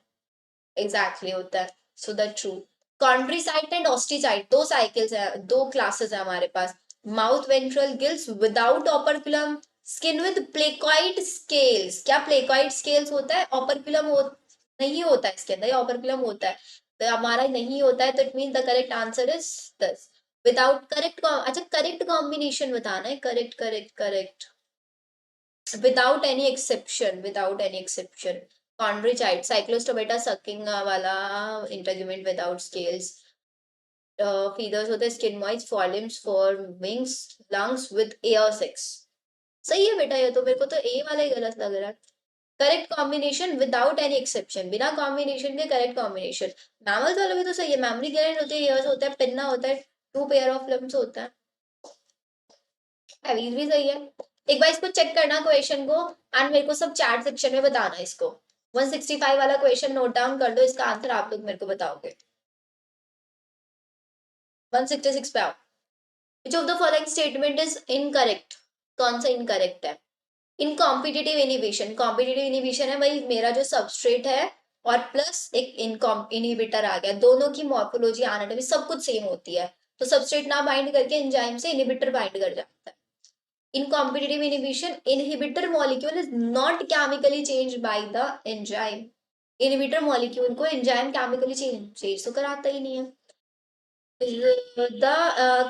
एग्जैक्टली होता है, so that true. Chondrichthyes and Osteichthyes, दो साइकिल्स है, दो क्लासेस है हमारे पास। Mouth ventral gills without operculum, skin with placoid scales, क्या प्लेकॉइड स्केल्स होता है? ऑपरक्युलम नहीं होता है इसके अंदर, ऑपरक्युलम होता है, तो हमारा नहीं होता है, तो it mean the correct answer is this. Without correct, अच्छा करेक्ट कॉम्बिनेशन बताना है, correct correct correct, without any exception, without any exception. Chondrichthyes, cyclostomata sucking वाला, इंटेगुमेंट विदाउट स्केल्स, फीदर्स होते हैं, skin moist, forelimbs for wings, lungs with air sacs. सही है बेटा, ये तो मेरे को तो ए वाला ही गलत लग रहा है। Correct combination without any exception, बिना कॉम्बिनेशन के करेक्ट कॉम्बिनेशन। मैमल्स वाला भी तो सही है, मैमरी ग्लैंड होते हैं, ईयर्स होता है, पिन्ना होता है, टू पेयर ऑफ लिम्स होता है, एवीज भी सही है। एक बार इसको चेक करना क्वेश्चन को, एंड मेरे को सब चैट सेक्शन में बताना इसको। 165 वाला क्वेश्चन नोट डाउन कर दो, इसका आंसर आप लोग मेरे को बताओगे। 166 पे आओ। विच of the following statement is incorrect, कौन सा इनकरेक्ट है? इन कॉम्पिटिटिव इनिबिशन, कॉम्पिटिटिव इनिबिशन है भाई, मेरा जो सबस्ट्रेट है और प्लस एक इनहिबिटर आ गया, दोनों की मॉर्फोलॉजी, एनाटॉमी सब कुछ सेम होती है, तो सबस्ट्रेट ना बाइंड करके एंजाइम से इनहिबिटर बाइंड कर जाता है। In competitive inhibition, inhibitor molecule is not chemically changed by the enzyme. Inhibitor molecule को enzyme chemically change तो कराता ही नहीं है। The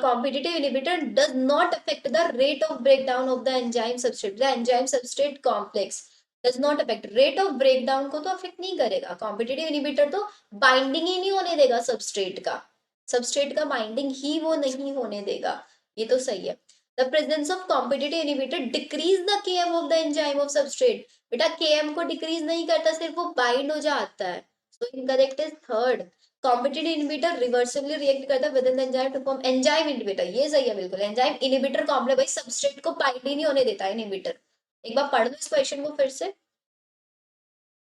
competitive inhibitor does not affect the rate of breakdown of the enzyme substrate. The enzyme substrate complex does not affect, rate of breakdown को तो affect नहीं करेगा। competitive inhibitor तो binding ही नहीं होने देगा substrate का, substrate का binding ही वो नहीं होने देगा, ये तो सही है। The presence of competitive inhibitor decrease the Km of the enzyme of substrate. बेटा Km को decrease नहीं करता, सिर्फ वो bind हो जाता है, so incorrect is third. Competitive inhibitor reversibly react करता है with in the enzyme to form enzyme inhibitor, ये सही है बिल्कुल, एंजाइम इनहिबिटर कॉम्प्लेक्स भाई, सबस्ट्रेट को बाइंड ही नहीं होने देता है इनहिबिटर। एक बार पढ़ लो इस क्वेश्चन को फिर से।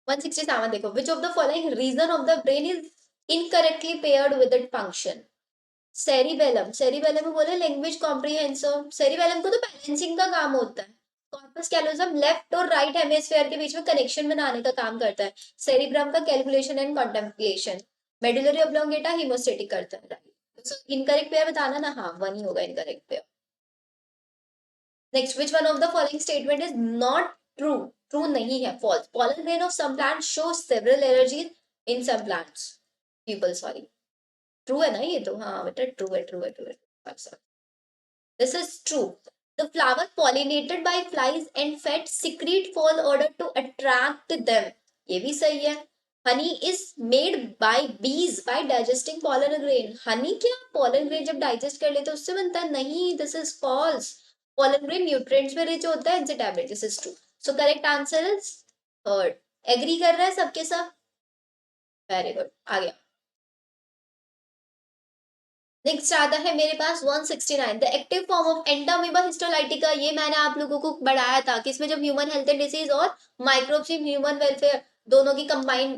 167 देखो, which of the following region of the brain is incorrectly paired with it function? Cerebellum, cerebellum में बोले लैंग्वेज कॉम्प्रिहेंसिव, सेरिबेलम को तो बैलेंसिंग का काम होता है। कॉर्पस कैलोसम लेफ्ट और राइट हेमिस्फीयर के बीच में कनेक्शन बनाने का काम करता है। सेरिब्रम का calculation and contemplation. Medulla oblongata homeostatic करता है, राइट। इनकरेक्ट पेयर बताना ना, हाँ वन ही होगा incorrect pair. Next, which one of the following statement is not true, true नहीं है, false. pollen grain of some plants show several allergies in some plants, people sorry, true है ना ये तो, हाँ बेटा ट्रू है, ट्रू है, ट्रू है। This is true. The flower pollinated by flies and fed secrete fall odor to attract them. ये भी सही है। Honey is made by bees by digesting pollen grain. Honey क्या? Pollen grain जब digest कर लेते उससे बनता है? नहीं, this is false. Pollen grain nutrients में rich होता है, इनसे tablet. This is true. So correct answer is third. Agree कर रहे हैं सबके सब? Very good. आ गया। नेक्स्ट आता है मेरे पास 169, the active form of Entamoeba histolytica. ये मैंने आप लोगों को बढ़ाया था कि इसमें जब ह्यूमन हेल्थ एंड डिसीज और माइक्रोब्स इन ह्यूमन वेलफेयर दोनों की कंबाइन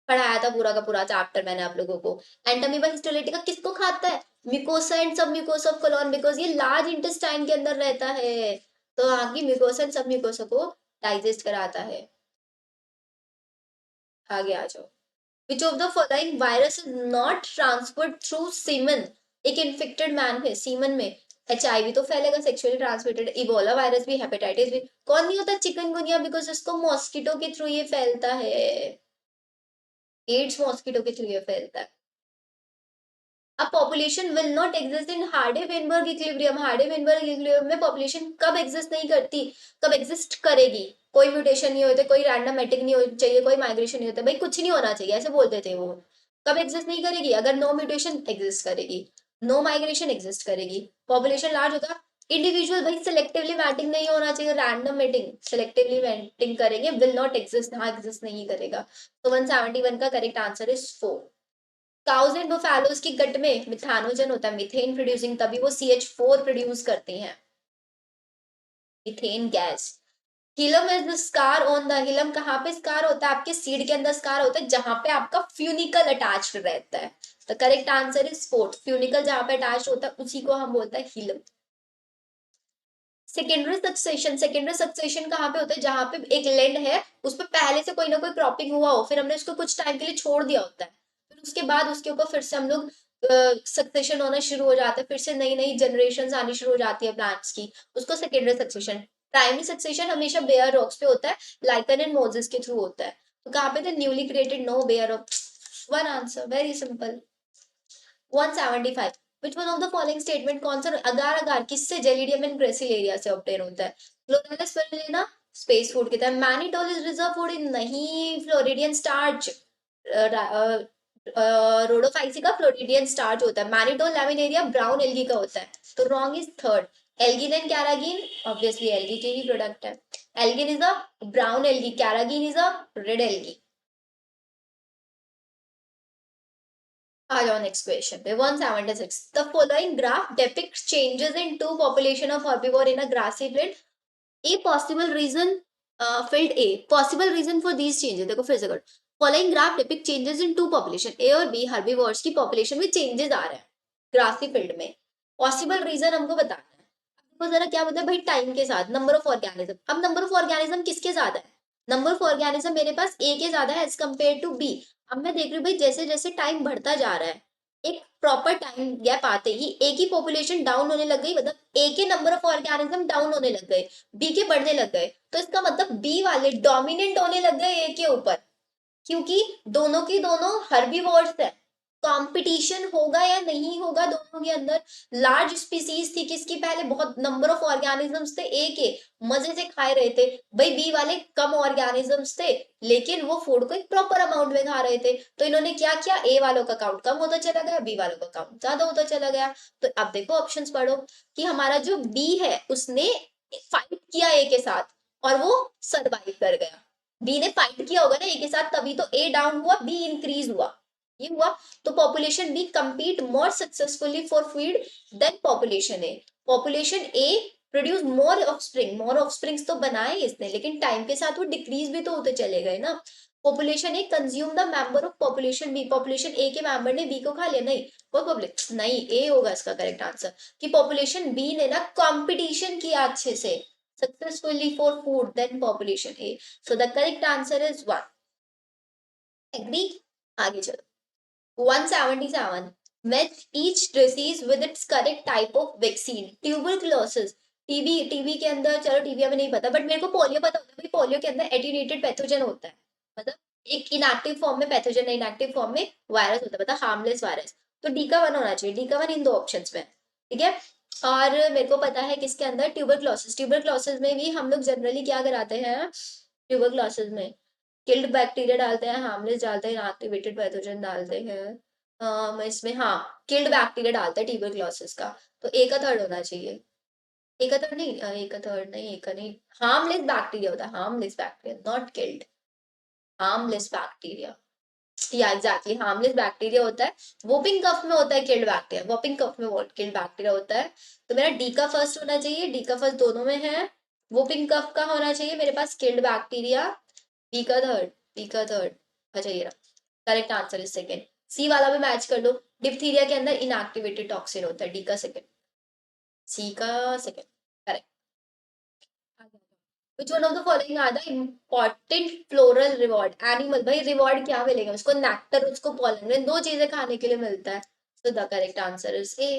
पढ़ाया था, पूरा का पूरा चैप्टर मैंने आप लोगों को। एंटामीबा हिस्टोलाइटिका किसको खाता है? म्यूकोसा एंड सब म्यूकोसा ऑफ कोलोन, बिकॉज ये लार्ज इंटेस्टाइन के अंदर रहता है, तो आगे म्यूकोसा एंड सब म्यूकोसा को डाइजेस्ट कराता है। आगे आ जाओ। विच of the following virus is not transferred through semen? एक इन्फेक्टेड मैन में सीमन में HIV तो फैलेगा, सेक्सुअली ट्रांसमिटेड। इबोला वायरस भी, हेपेटाइटिस भी। कौन नहीं होता? चिकनगुनिया, बिकॉज इसको मॉस्किटो के थ्रू ये फैलता है। एड्स मॉस्किटो के थ्रू ये फैलता है। अब population will not exist in Hardy-Weinberg equilibrium. Hardy-Weinberg equilibrium में पॉपुलेशन कब एग्जिस्ट नहीं करती? कब एग्जिस्ट करेगी? कोई म्यूटेशन नहीं होते, कोई रैंडमेटिक नहीं होना चाहिए, कोई माइग्रेशन नहीं होता, भाई कुछ नहीं होना चाहिए, ऐसे बोलते थे वो। कब एग्जिस्ट नहीं करेगी? अगर नो म्यूटेशन एग्जिस्ट करेगी, नो माइग्रेशन एग्जिस्ट करेगी, पॉपुलेशन लार्ज होगा। इंडिविजुअल भाई सिलेक्टिवली मैटिंग नहीं होना चाहिए, रैंडम मैटिंग। सिलेक्टिवली मैटिंग करेंगे, विल नॉट एग्जिस्ट, हाँ एग्जिस्ट नहीं करेगा। तो 171 का correct answer is 4। Cows and buffaloes की गट में मिथानोजन होता है, मिथेन प्रोड्यूसिंग, तभी वो CH4 प्रोड्यूस करते हैं, methane gas. Hilum is the scar on the, hilum कहाँ पे स्कार होता है? आपके सीड के अंदर स्कार होता है, जहां पे आपका फ्यूनिकल अटैच्ड रहता है। The correct answer is 4। Funicle जहां पे अटैच होता है उसी को हम बोलते हैं hilum. Secondary succession, secondary succession कहाँ पे होता है? जहां पे एक लैंड है, उस पर पहले से कोई ना कोई क्रॉपिंग हुआ हो, फिर हमने उसको कुछ टाइम के लिए छोड़ दिया होता है, फिर उसके बाद उसके ऊपर फिर से हम लोग सक्सेशन होना शुरू हो जाता है, फिर से नई नई जनरेशन आनी शुरू हो जाती है प्लांट्स की, उसको सेकेंडरी सक्सेशन। प्राइमरी सक्सेशन हमेशा बेयर रॉक्स पे होता है, लाइकन एंड मोजेस के थ्रू होता है। तो कहाँ पे थे? Newly created no bare rock. One answer, very simple. 175। Which one of the following statement? कौन सा अगार अगार किससे? जेलिडियम एंड ग्रेसिलेरिया से ऑब्टेन होता है। क्लोरेलिस स्पिरुलिना स्पेस फूड की तरह। Mannitol is reserve food in, नहीं, फ्लोरिडियन स्टार्च। रोडोफाइसी का फ्लोरिडियन स्टार्च होता है। मैनिटोल लैमिनेरिया ब्राउन एल्गी का होता है, तो wrong is third. Algin and carrageenan obviously algae के ही प्रोडक्ट है। Algin is a brown algae, carrageenan is a red algae. आ जाओ नेक्स्ट क्वेश्चन पे। 176। The following graph depicts changes in two population of herbivore in a grassy field. A possible reason, field A, possible reason for these changes, देखो फिर से कर। Following graph depict changes in two population, A और B herbivores की population में changes आ रहे हैं ग्रासी फील्ड में। पॉसिबल रीजन हमको बताना है। देखो जरा क्या बोलते हैं भाई, टाइम के साथ नंबर ऑफ ऑर्गेनिज्म। अब नंबर ऑफ ऑर्गेनिज्म किसके ज्यादा है? नंबर ऑफ ऑर्गेनिज्म मेरे पास ए के ज्यादा है एज कम्पेयर टू बी। अब मैं देख रही हूँ भाई, जैसे जैसे टाइम बढ़ता जा रहा है, एक प्रॉपर टाइम गैप आते ही ए की पॉपुलेशन डाउन होने लग गई, मतलब ए के नंबर ऑफ ऑर्गेनिज्म डाउन होने लग गए, बी के बढ़ने लग गए, तो इसका मतलब बी वाले डोमिनेंट होने लग गए ए के ऊपर, क्योंकि दोनों की दोनों हर्बीवोर्स है। कंपटीशन होगा या नहीं होगा दोनों के अंदर? लार्ज स्पीसीज थी किसकी? पहले बहुत नंबर ऑफ ऑर्गेनिजम्स थे ए के, मजे से खाए रहे थे। भाई बी वाले कम ऑर्गेनिजम्स थे, लेकिन वो फूड को एक प्रॉपर अमाउंट में खा रहे थे, तो इन्होंने क्या किया? ए वालों का काउंट कम होता चला गया, बी वालों का काउंट ज्यादा होता चला गया। तो अब देखो ऑप्शंस पढ़ो कि हमारा जो बी है उसने फाइट किया ए के साथ और वो सरवाइव कर गया। बी ने फाइट किया होगा ना ए के साथ, तभी तो ए डाउन हुआ, बी इंक्रीज हुआ, ये हुआ। तो population B compete more successfully for feed than population A। Population A produce more offspring, more offsprings तो बनाए इसने, लेकिन टाइम के साथ वो डिक्रीज भी तो होते चले गए ना। Population A consume the member of population B, population A के मेंबर ने बी को खा लिया, नहीं, वो पब्लिक नहीं, ए होगा इसका करेक्ट आंसर। कि पॉपुलेशन बी ने ना कंपटीशन किया अच्छे से successfully for food than population A. So the correct answer is 1। Agree? आगे चलो। 177। Match each disease with its correct type of vaccine। Tuberculosis, TB, TB के अंदर, चलो टीबी हमें नहीं पता, बट मेरे को पोलियो पता होता है भाई। पोलियो के अंदर एटीन्यूएटेड पैथोजन होता है, मतलब एक इनएक्टिव फॉर्म में पैथोजन है, इनएक्टिव फॉर्म में वायरस होता है, मतलब हार्मलेस वायरस। तो डी का 1 होना चाहिए, डी का 1 इन दो ऑप्शंस में, ठीक है। और मेरे को पता है किसके अंदर, ट्यूबरकुलोसिस। ट्यूबरकुलोसिस में भी हम लोग जनरली क्या कराते हैं? ट्यूबरकुलोसिस में किल्ड बैक्टीरिया डालते हैं, हार्मलेस डालते हैं, इनएक्टिवेटेड पैथोजन डालते हैं। इसमें हाँ, किल्ड बैक्टीरिया डालते हैं ट्यूबरकुलोसिस का। तो ए का थर्ड होना चाहिए। ए का थर्ड नहीं, ए का थर्ड नहीं, ए का नहीं। हार्मलेस बैक्टीरिया होता है, harmless bacteria, not killed, harmless bacteria. या एग्जैक्टली हार्मलेस बैक्टीरिया होता है। वोपिंग कफ में होता है किल्ड बैक्टीरिया, वोपिंग कफ में किल्ड बैक्टीरिया होता है। तो मेरा डी का फर्स्ट होना चाहिए, डी का फर्स्ट दोनों में है। वोपिंग कफ का होना चाहिए मेरे पास किल्ड बैक्टीरिया, बी का थर्ड, बी का थर्ड। अच्छा ये रहा करेक्ट आंसर इज सेकंड। सी वाला भी मैच कर लो, डिप्थीरिया के अंदर इनएक्टिवेटेड टॉक्सिन होता है, डी का सेकंड, सी का second correct. Which one of the following are the important floral reward? Animal, भाई रिवॉर्ड क्या मिलेगा उसको? नेक्टर, उसको पॉलन, दो चीजें खाने के लिए मिलता है। So the correct answer is a.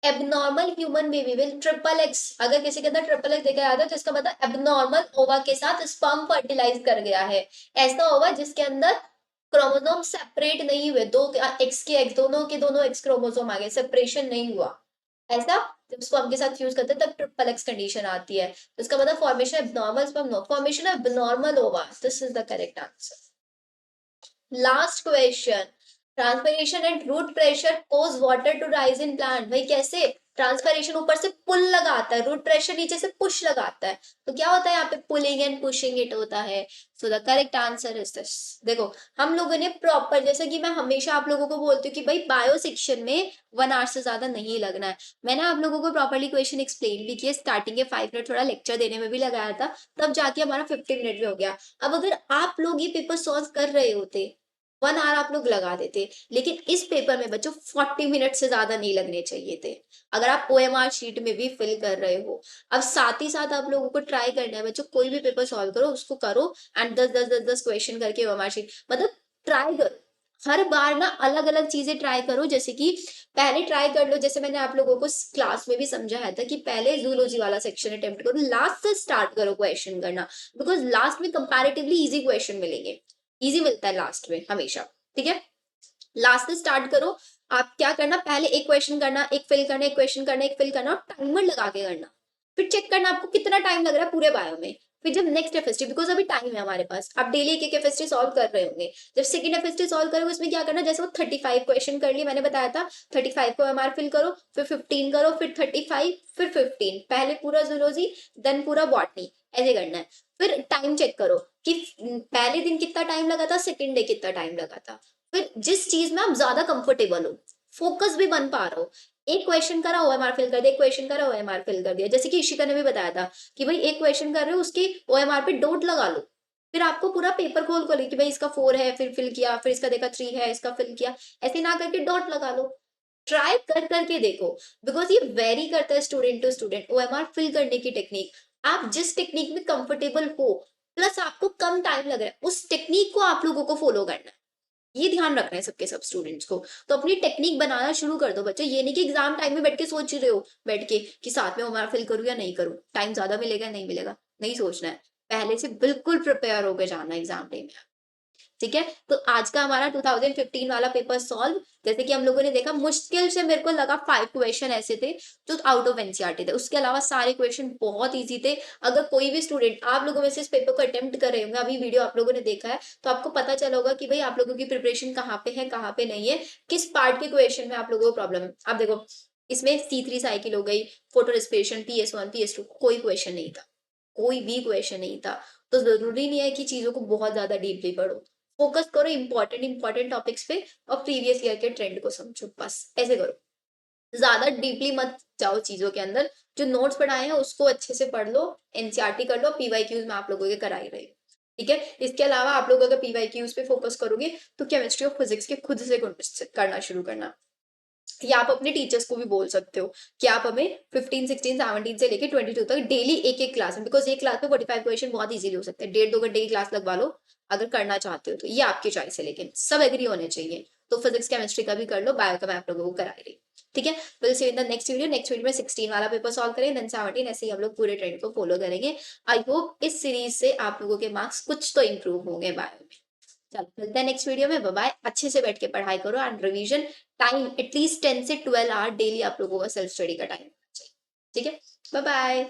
Abnormal human baby will triple x. अगर किसी के अंदर ट्रिपल एक्स देखा जाता है तो इसका मतलब एबनॉर्मल ओवा के साथ स्पर्म फर्टिलाइज कर गया है। ऐसा ओवा जिसके अंदर क्रोमोसोम सेपरेट नहीं हुए, दो एक्स के एक्स, दोनों के दोनों एक्स क्रोमोसोम आ गए, सेपरेशन नहीं हुआ। ऐसा जब स्पर्म के साथ फ्यूज करते हैं तब ट्रिपल एक्स कंडीशन आती है। तो इसका मतलब formation abnormal sperm, no, formation abnormal ova. This is the correct answer. Last question. Transpiration and root pressure cause water to rise in plant. भाई कैसे? ट्रांसपिरेशन ऊपर से पुल लगाता है, रूट प्रेशर नीचे से पुश लगाता है, तो क्या होता है यहाँ पे? पुलिंग एंड पुशिंग इट होता है। So the correct answer is this. देखो, हम लोगों ने प्रॉपर, जैसे कि मैं हमेशा आप लोगों को बोलती हूँ कि भाई बायो सेक्शन में 1 आवर से ज्यादा नहीं लगना है। मैंने आप लोगों को प्रॉपरली क्वेश्चन एक्सप्लेन भी किया, स्टार्टिंग के 5 मिनट थोड़ा लेक्चर देने में भी लगाया था, तब जाके हमारा 15 मिनट में हो गया। अब अगर आप लोग ये पेपर सॉल्व कर रहे होते, 1 आवर आप लोग लगा देते, लेकिन इस पेपर में बच्चों 40 मिनट से ज्यादा नहीं लगने चाहिए थे। अगर आप ओएमआर शीट में भी फिल कर रहे हो, अब साथ ही साथ आप लोगों को ट्राई करना है बच्चों, कोई भी पेपर सॉल्व करो उसको करो एंड 10 10 10 10 क्वेश्चन करके ओएमआर शीट, मतलब ट्राई करो। हर बार ना अलग अलग चीजें ट्राई करो, जैसे कि पहले ट्राई कर लो, जैसे मैंने आप लोगों को क्लास में भी समझाया था कि पहले जूलॉजी वाला सेक्शन अटेम्प्ट करो, लास्ट से स्टार्ट करो क्वेश्चन करना, बिकॉज लास्ट में कंपैरेटिवली इजी क्वेश्चन मिलेंगे। इजी मिलता है लास्ट में हमेशा। ठीक है, लास्ट से स्टार्ट करो। आप क्या करना, पहले एक क्वेश्चन करना, एक फिल करना, एक क्वेश्चन करना, एक फिल करना, और टाइमर लगा के करना। फिर चेक करना आपको कितना टाइम लग रहा है पूरे बायो में। फिर जब नेक्स्ट एफएसटी, बिकॉज अभी टाइम है हमारे पास, आप डेली एक एक एफएसटी सॉल्व कर रहे होंगे, जब सेकंड एफएसटी सॉल्व करोगे उसमें क्या करना, जैसे वो 35 क्वेश्चन कर लिए मैंने बताया था, 35 को एमआर फिल करो, फिर 15 करो, फिर 35, फिर 15, पहले पूरा जूलॉजी, देन पूरा बॉटनी, ऐसे करना है। फिर टाइम चेक करो कि पहले दिन कितना टाइम लगा था, सेकंड डे कितना टाइम लगा था। फिर जिस चीज में आप ज्यादा कंफर्टेबल हो, फोकस भी बन पा रहे हो, एक क्वेश्चन करा ओएमआर फिल कर दिया, एक क्वेश्चन करा ओएमआर फिल कर दिया, जैसे कि इशिका ने भी बताया था कि भाई एक क्वेश्चन कर रहे हो उसके ओएमआर पे डॉट लगा लो, फिर आपको पूरा पेपर खोल खोल कि भाई इसका 4 है, फिर फिल किया, फिर इसका देखा 3 है, इसका फिल किया, ऐसे ना करके डॉट लगा लो। ट्राई कर करके देखो, बिकॉज ये वेरी करता है student to student, OMR fill करने की टेक्निक। आप जिस टेक्निक में कंफर्टेबल हो, प्लस आपको कम टाइम लग रहा है, उस टेक्निक को आप लोगों को फॉलो करना है। ये ध्यान रखना है सबके सब स्टूडेंट्स को। तो अपनी टेक्निक बनाना शुरू कर दो बच्चों, ये नहीं कि एग्जाम टाइम में बैठ के सोच रहे हो बैठ के कि साथ में ओएमआर फिल करूँ या नहीं करूँ, टाइम ज्यादा मिलेगा नहीं मिलेगा, नहीं सोचना है। पहले से बिल्कुल प्रिपेयर होकर जाना है एग्जाम टाइम में। ठीक है, तो आज का हमारा 2015 वाला पेपर सॉल्व, जैसे कि हम लोगों ने देखा, मुश्किल से मेरे को लगा 5 क्वेश्चन ऐसे थे जो आउट ऑफ एनसीईआरटी थे, उसके अलावा सारे क्वेश्चन बहुत इजी थे। अगर कोई भी स्टूडेंट आप लोगों में से इस पेपर को अटेम्प्ट कर रहे होंगे, अभी वीडियो आप लोगों ने देखा है, तो आपको पता चला होगा कि भाई आप लोगों की प्रिपरेशन कहाँ पे है, कहाँ पे नहीं है, किस पार्ट के क्वेश्चन में आप लोगों को प्रॉब्लम है। आप देखो, इसमें C3 साइकिल हो गई, फोटो रेस्पिरेशन, PS1 PS2, कोई क्वेश्चन नहीं था, कोई भी क्वेश्चन नहीं था। तो जरूरी नहीं है कि चीजों को बहुत ज्यादा डीपली पढ़ो, फोकस करो इंपॉर्टेंट इंपॉर्टेंट टॉपिक्स पे, और प्रीवियस ईयर के ट्रेंड को समझो, बस ऐसे करो। ज्यादा डीपली मत जाओ चीजों के अंदर, जो नोट्स पढ़ाए हैं उसको अच्छे से पढ़ लो, एनसीईआरटी कर लो, पीवाईक्यूज में आप लोगों के कराई रहे। ठीक है, इसके अलावा आप लोग अगर पीवाईक्यूज पे फोकस करोगे तो केमिस्ट्री और फिजिक्स के खुद से करना शुरू करना। या आप अपने टीचर्स को भी बोल सकते हो कि आप हमें 15 16 17 से लेके 22 तक डेली एक एक क्लास में, बिकॉज एक क्लास में 45 क्वेश्चन बहुत इजीली हो सकते हैं, 1.5 2 घंटे की क्लास लगवा लो अगर करना चाहते हो तो, ये आपकी चॉइस है, लेकिन सब एग्री होने चाहिए। तो फिजिक्स केमिस्ट्री का भी कर लो, बायो का मैं आप लोगों को करा रही। ठीक है, will see in the next video. Next video में 16 वाला पेपर सॉल्व करें, देन 17, ऐसे ही हम लोग पूरे ट्रेंड को फॉलो करेंगे। आई होप इस सीरीज से आप लोगों के मार्क्स कुछ तो इंप्रूव होंगे बायो में। चलो मिलते हैं नेक्स्ट वीडियो में, बाय बाय। अच्छे से बैठ के पढ़ाई करो एंड रिवीजन टाइम एटलीस्ट 10 से 12 आवर डेली आप लोगों का सेल्फ स्टडी का टाइम चाहिए। ठीक है, बाय बाय।